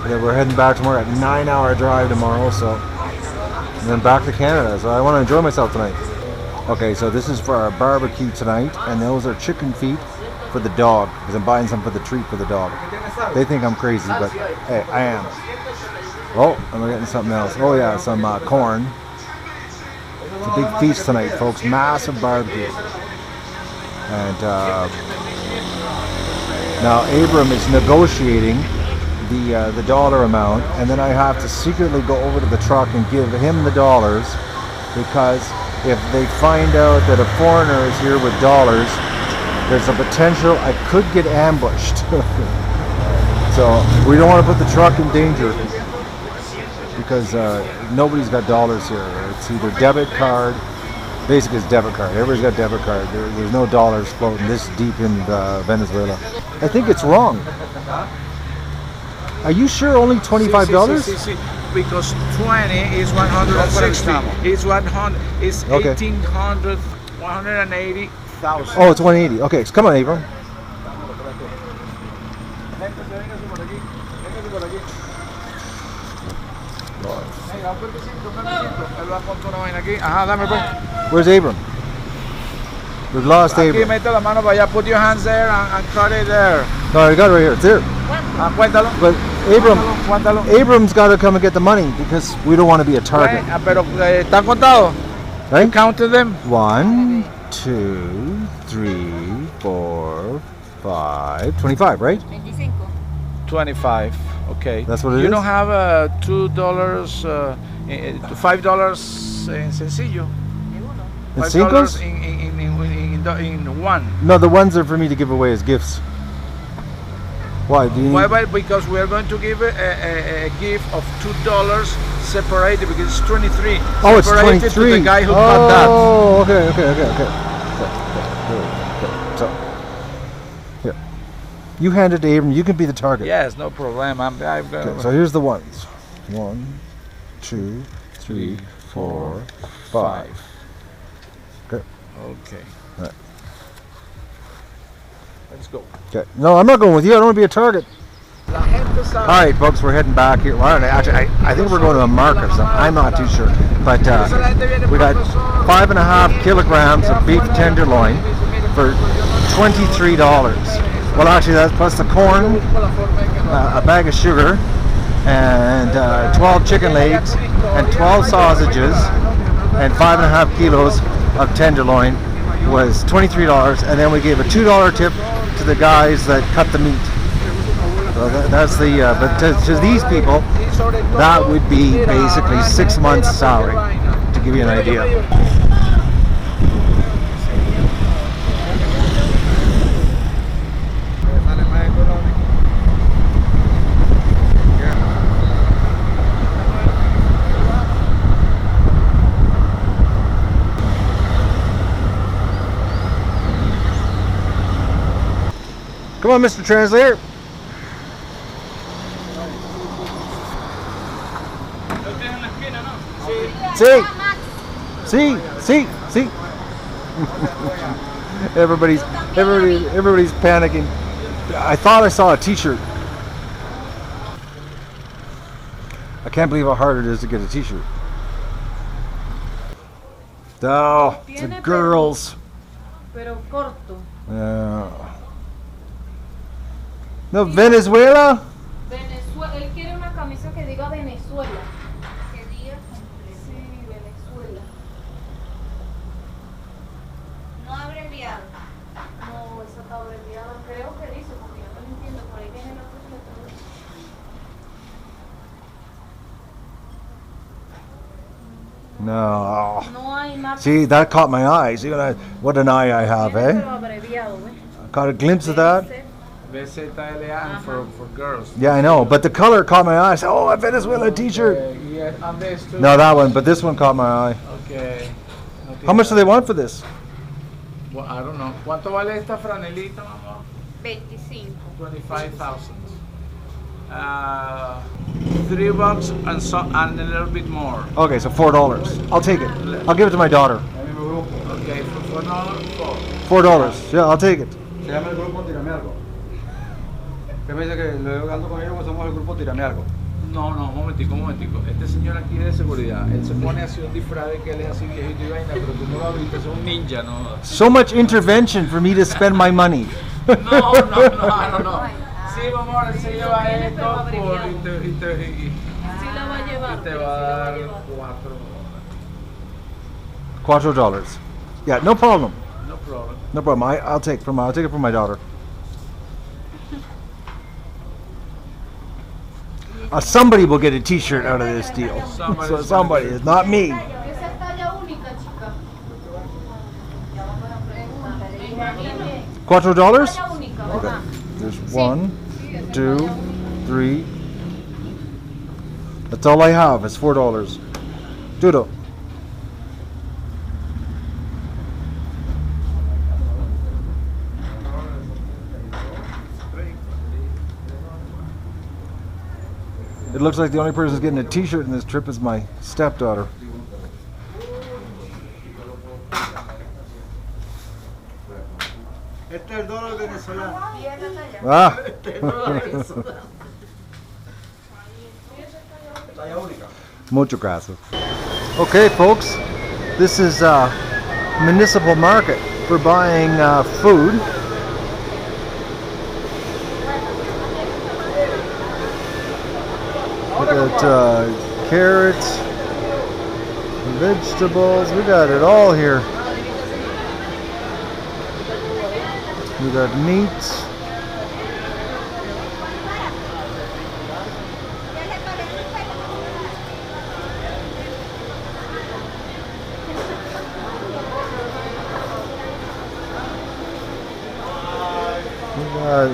And then we're heading back tomorrow at 9-hour drive tomorrow, so and then back to Canada. So I want to enjoy myself tonight. Okay, so this is for our barbecue tonight, and those are chicken feet for the dog because I'm buying some for the treat for the dog. They think I'm crazy, but hey, I am. Oh, and we're getting something else. Oh yeah, some corn. It's a big feast tonight, folks. Massive barbecue. And now Abram is negotiating the dollar amount, and then I have to secretly go over to the truck and give him the dollars because if they find out that a foreigner is here with dollars, there's a potential I could get ambushed. So we don't want to put the truck in danger because nobody's got dollars here. It's either debit card, basically it's debit card. Everybody's got debit card. There's no dollars floating this deep in Venezuela. I think it's wrong. Are you sure only $25? Because 20 is 160. It's 100. It's Okay. 1,800, 180,000. Oh, it's 180. Okay, so come on, Abram. Where's Abram? We've lost Aquí Abram. mete la mano para allá. Put your hands there and cut it there. No, I got it right here. It's here. Cuéntalo. But Abram's got to come and get the money because we don't want to be a target. Pero ¿están contados? Right? You counted them? 1, 2, 3, 4, 5, 25, right? 25. Okay. That's what it you is? don't have $2, $5 en sencillo. In $5 singles? in one. No, the ones are for me to give away as gifts. Why? Do you need... Why? Because we are going to give a gift of $2 separated because it's 23. Oh, it's separated 23. To the guy who got that. Oh, okay. So, here. You hand it to Abram. You can be the target. Yes, no problem. I'm gonna... Okay, so here's the ones. 1, 2, 3, 4, 5. Okay. Okay. All right. Let's go. Okay. No, I'm not going with you. I don't want to be a target. All right, folks, we're heading back here. Well, I think we're going to a market or something. I'm not too sure. But we got 5.5 kilograms of beef tenderloin for $23. Well, actually, that's plus the corn, a bag of sugar, and 12 chicken legs, and 12 sausages, and 5.5 kilos of tenderloin was $23, and then we gave a $2 tip to the guys that cut the meat. So that's the, but to these people, that would be basically 6 months' salary, to give you an idea. Come on, Mr. Translator. See. Everybody's panicking. I thought I saw a T-shirt. I can't believe how hard it is to get a T-shirt. Oh, it's the girls. Pero corto. No, Venezuela? Dice que diga Venezuela. Que diga sí, Venezuela. No abreviado. No, eso está abreviado. Creo que dice, porque yo no lo entiendo. Por ahí viene el otro letrero. No. No hay mapa. See, that caught my eye. See what an eye I have, Pero eh? abreviado, ¿ves? Caught a glimpse of that. BZLA for girls. Yeah, I know, but the color caught my eye. I said, oh, a Venezuela t-shirt. Yeah, and this too. No, that one, but this one caught my eye. Okay. How much do they want for this? Well, I don't know. ¿Cuánto vale esta franelita, mamá? 25. 25,000. $3 and a little bit more. Okay, so $4. I'll take it. I'll give it to my daughter. Okay, for $4. $4. Yeah, I'll take it. Se llama el grupo Tírame Algo. Usted me dice que lo he hablado con ellos, pues somos el grupo Tírame Algo. No, un momentico. Este señor aquí es de seguridad. Él se pone así un disfraz de que él es así viejito y vaina, pero tú no lo has visto, es un ninja, ¿no? So much intervention for me to spend my money. No. Sí, vamos, él se lleva esto por Sí la va a llevar. y te va a dar $4. Yeah, no problem. No problem. No problem. I'll take it from my daughter. Somebody will get a t-shirt out of this deal. Somebody. It's not me. Esa es talla única, chica. $4? Talla única, Okay. ¿verdad? There's 1, 2, 3. That's all I have. It's $4. Doodle. It looks like the only person who's getting a t-shirt in this trip is my stepdaughter. Este es el dólar venezolano. Ah. Mucho gracias. Okay, folks, this is a municipal market for buying food. We got carrots, vegetables, we got it all here. We got meats.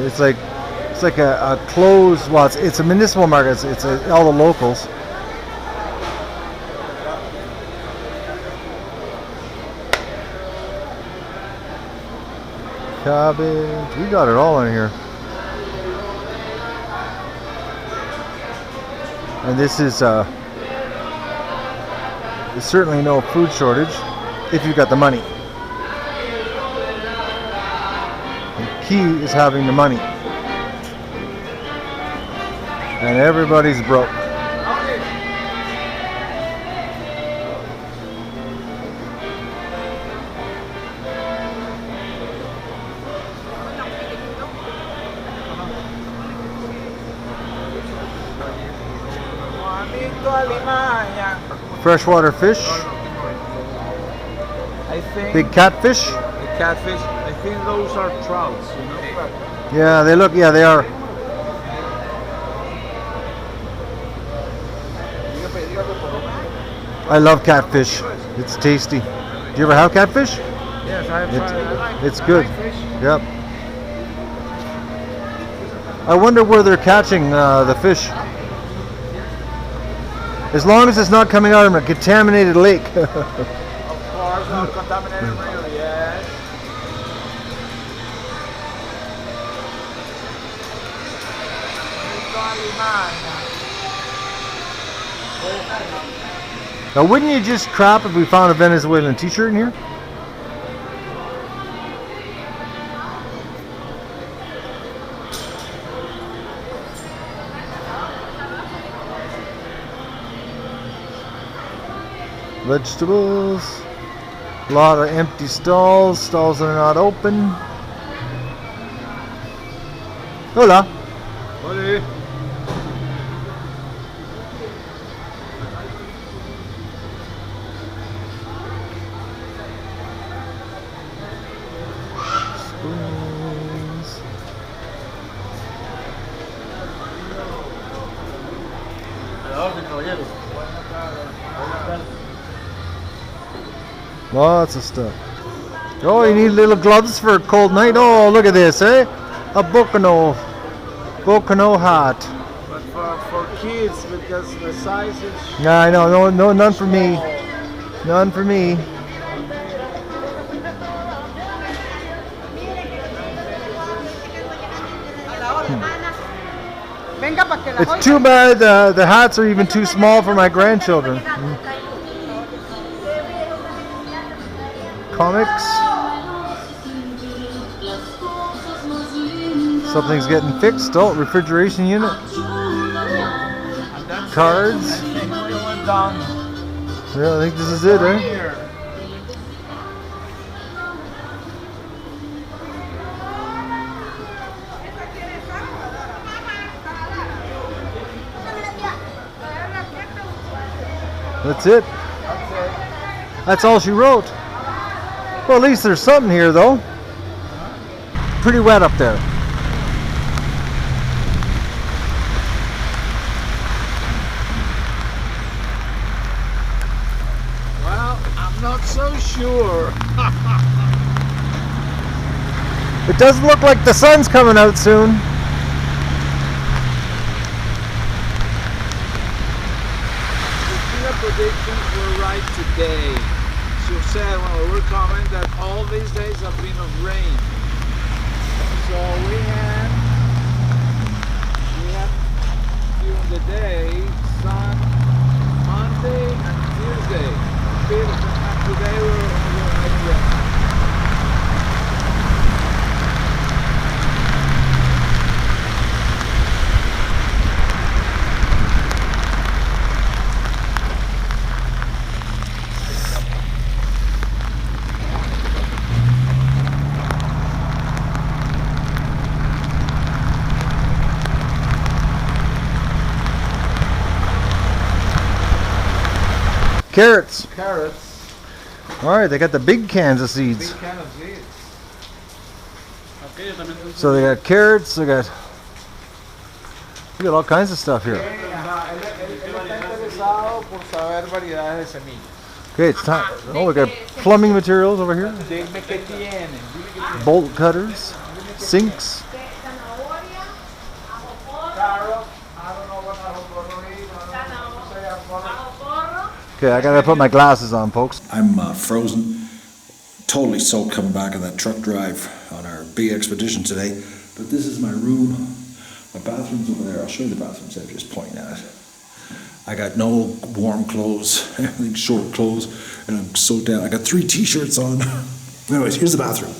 It's like a closed. Well, it's a municipal market. It's all the locals. Cabbage. We got it all in here. And this is there's certainly no food shortage if you've got the money. The key is having the money. And everybody's broke. Freshwater fish. I think Big catfish. the catfish, I think those are trouts, you know. Yeah, they look. Yeah, they are. I love catfish. It's tasty. Do you ever have catfish? Yes, I have tried. It's good. Yep. I wonder where they're catching the fish. As long as it's not coming out of a contaminated lake. Of course, not contaminated really, yes. Now, wouldn't you just crap if we found a Venezuelan t-shirt in here? Vegetables, a lot of empty stalls that are not open. Hola. Lots of stuff. Oh, you need little gloves for a cold night. Oh, look at this, eh? A Boconó hat. But for kids, because the size is... Yeah, I know. No, none for me. None for me. It's too bad the hats are even too small for my grandchildren. Comics. Something's getting fixed. Oh, refrigeration unit. Cards. Yeah, I think this is it, eh? That's it. That's all she wrote. Well, at least there's something here, though. Pretty wet up there. Well, I'm not so sure. It does look like the sun's coming out soon. Predictions were right today. She said when we were coming that all these days have been of rain. So we had during the day sun Monday and Tuesday. And today we're having rain. Carrots. Carrots. All right, they got the big cans of seeds. Big can of seeds. So they got carrots. They got all kinds of stuff here. Okay, it's time. Oh, we got plumbing materials over here. Bolt cutters, sinks. Okay, I gotta put my glasses on, folks. I'm frozen, totally soaked coming back on that truck drive on our big expedition today. But this is my room. My bathroom's over there. I'll show you the bathroom instead of just pointing at it. I got no warm clothes, everything short clothes, and I'm soaked down. I got 3 t-shirts on. Anyways, here's the bathroom.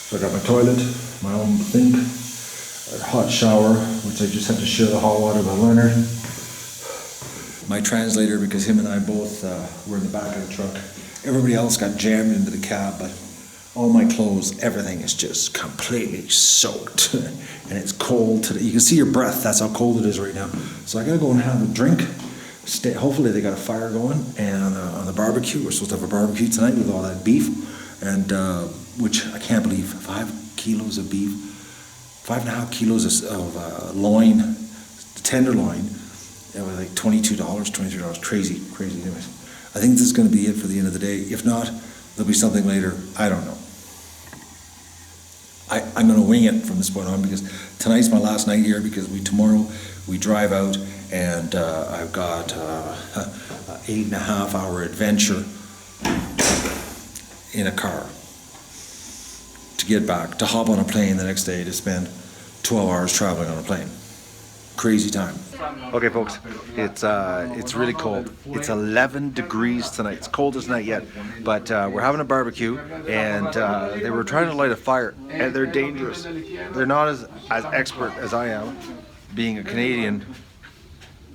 So I got my toilet, my own sink, a hot shower, which I just had to share the hot water with Leonard. My translator, because him and I both were in the back of the truck. Everybody else got jammed into the cab, but all my clothes, everything is just completely soaked. And it's cold today. You can see your breath, that's how cold it is right now. So I gotta go and have a drink. Hopefully they got a fire going, and on the barbecue. We're supposed to have a barbecue tonight with all that beef, and which I can't believe, 5 kilos of beef, 5.5 kilos of loin, tenderloin. It was like $22, $23, crazy. Anyways, I think this is going to be it for the end of the day. If not, there'll be something later. I don't know. I'm going to wing it from this point on, because tonight's my last night here, because tomorrow we drive out, and I've got an 8.5 hour adventure in a car to get back, to hop on a plane the next day, to spend 12 hours traveling on a plane. Crazy time. Okay, folks, it's really cold. It's 11 degrees tonight. It's coldest night yet, but we're having a barbecue, and they were trying to light a fire, and they're dangerous. They're not as expert as I am, being a Canadian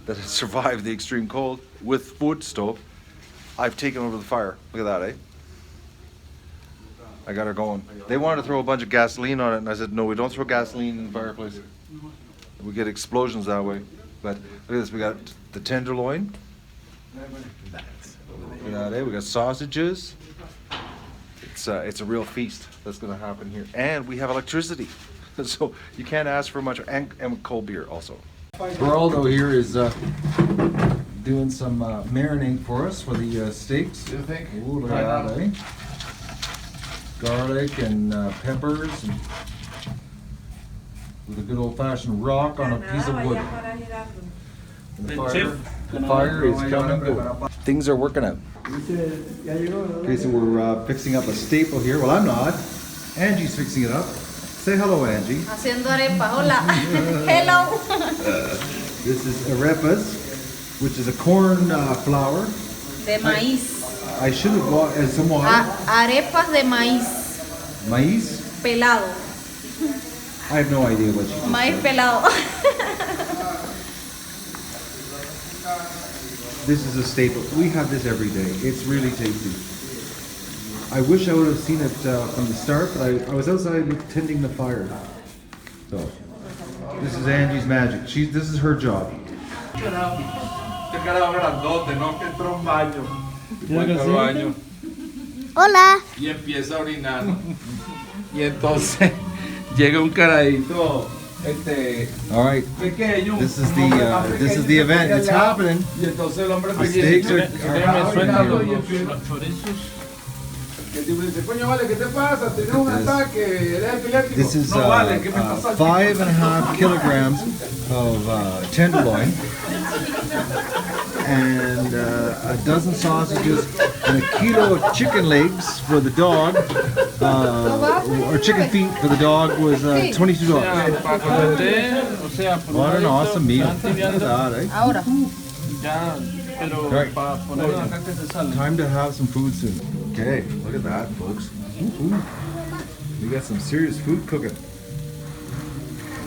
that has survived the extreme cold with wood stove. I've taken over the fire. Look at that, eh? I got her going. They wanted to throw a bunch of gasoline on it, and I said, no, we don't throw gasoline in the fireplace. We get explosions that way. But look at this, we got the tenderloin. Look at that, eh? We got sausages. It's a real feast that's gonna happen here. And we have electricity. So you can't ask for much, and cold beer also. Geraldo here is doing some marinade for us for the steaks. You think? Ooh, look at that, eh? Garlic and peppers, and with a good old-fashioned rock on a piece of wood. And the fire is coming good. Things are working out. Okay, so we're fixing up a staple here. Well, I'm not. Angie's fixing it up. Say hello, Angie. Haciendo arepas. Hola. Hello. This is arepas, which is a corn flour. De maíz. I should have bought some water. Arepas de maíz. Maíz? Pelado. I have no idea what she just Maíz said. pelado. This is a staple. We have this every day. It's really tasty. I wish I would have seen it from the start, but I was outside tending the fire. So, this is Angie's magic. This is her job. Hola. Y empieza a orinar. Y entonces llega un caradito All right. pequeño. This is the event. It's happening. Y entonces el hombre The steaks are happening here. Que tipo dice, coño, vale, ¿qué te pasa? Tienes un ataque, eres epiléptico. This is no vale, ¿qué me pasa? 5.5 kilograms of tenderloin and a dozen sausages and a kilo of chicken legs for the dog, or chicken feet for the dog was $22. What an awesome meal. Look at that, eh? Ahora. Right. Time to have some food soon. Okay, look at that, folks. Ooh. We got some serious food cooking.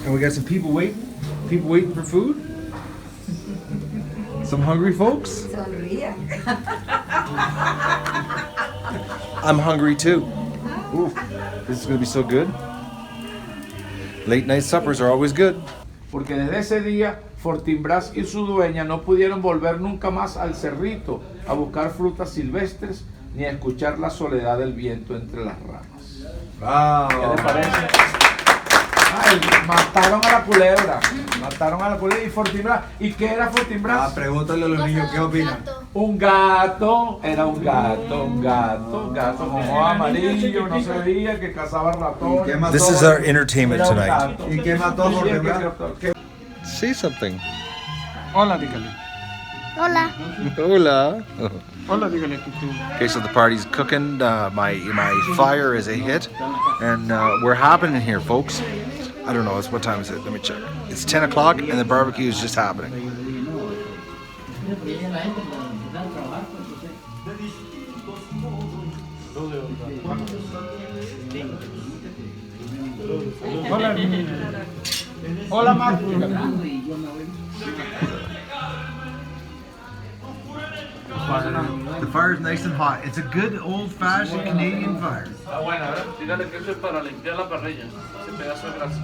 And we got some people waiting for food. Some hungry folks. I'm hungry too. Ooh, this is gonna be so good. Late night suppers are always good. Porque desde ese día, Fortinbras y su dueña no pudieron volver nunca más al cerrito a buscar frutas silvestres ni a escuchar la soledad del viento entre las ramas. Wow. ¿Qué les parece? Ay, mataron a la culebra. Mataron a la culebra y Fortinbras. ¿Y qué era Fortinbras? Pregúntale a los niños qué opinan. Un gato, era un gato con ojo amarillo, no se veía, que cazaba ratones. This is our entertainment tonight. ¿Y qué mató Fortinbras? Say something. Hola, dígale. Hola. Hola. Hola, dígale que tú. Okay, so the party's cooking. My fire is a hit, and we're happening here, folks. I don't know. What time is it? Let me check. It's 10 o'clock, and the barbecue is just happening. Hola, Marco. The fire is nice and hot. It's a good old-fashioned Canadian fire. Dígale que eso es para limpiar la parrilla, ese pedazo de grasa.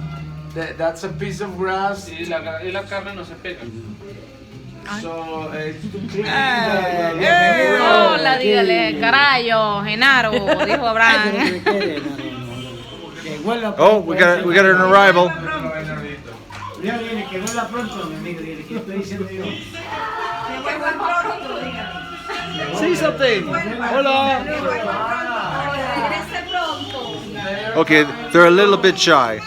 That's a piece of grass. Y la carne no se pega. So, Hola, dígale, carayo, Genaro, dijo Abraham. Oh, we got an arrival. Ya viene, que vuelva pronto, mi amigo, que estoy diciendo yo. Say something. Hola. Regrese pronto. Okay, they're a little bit shy.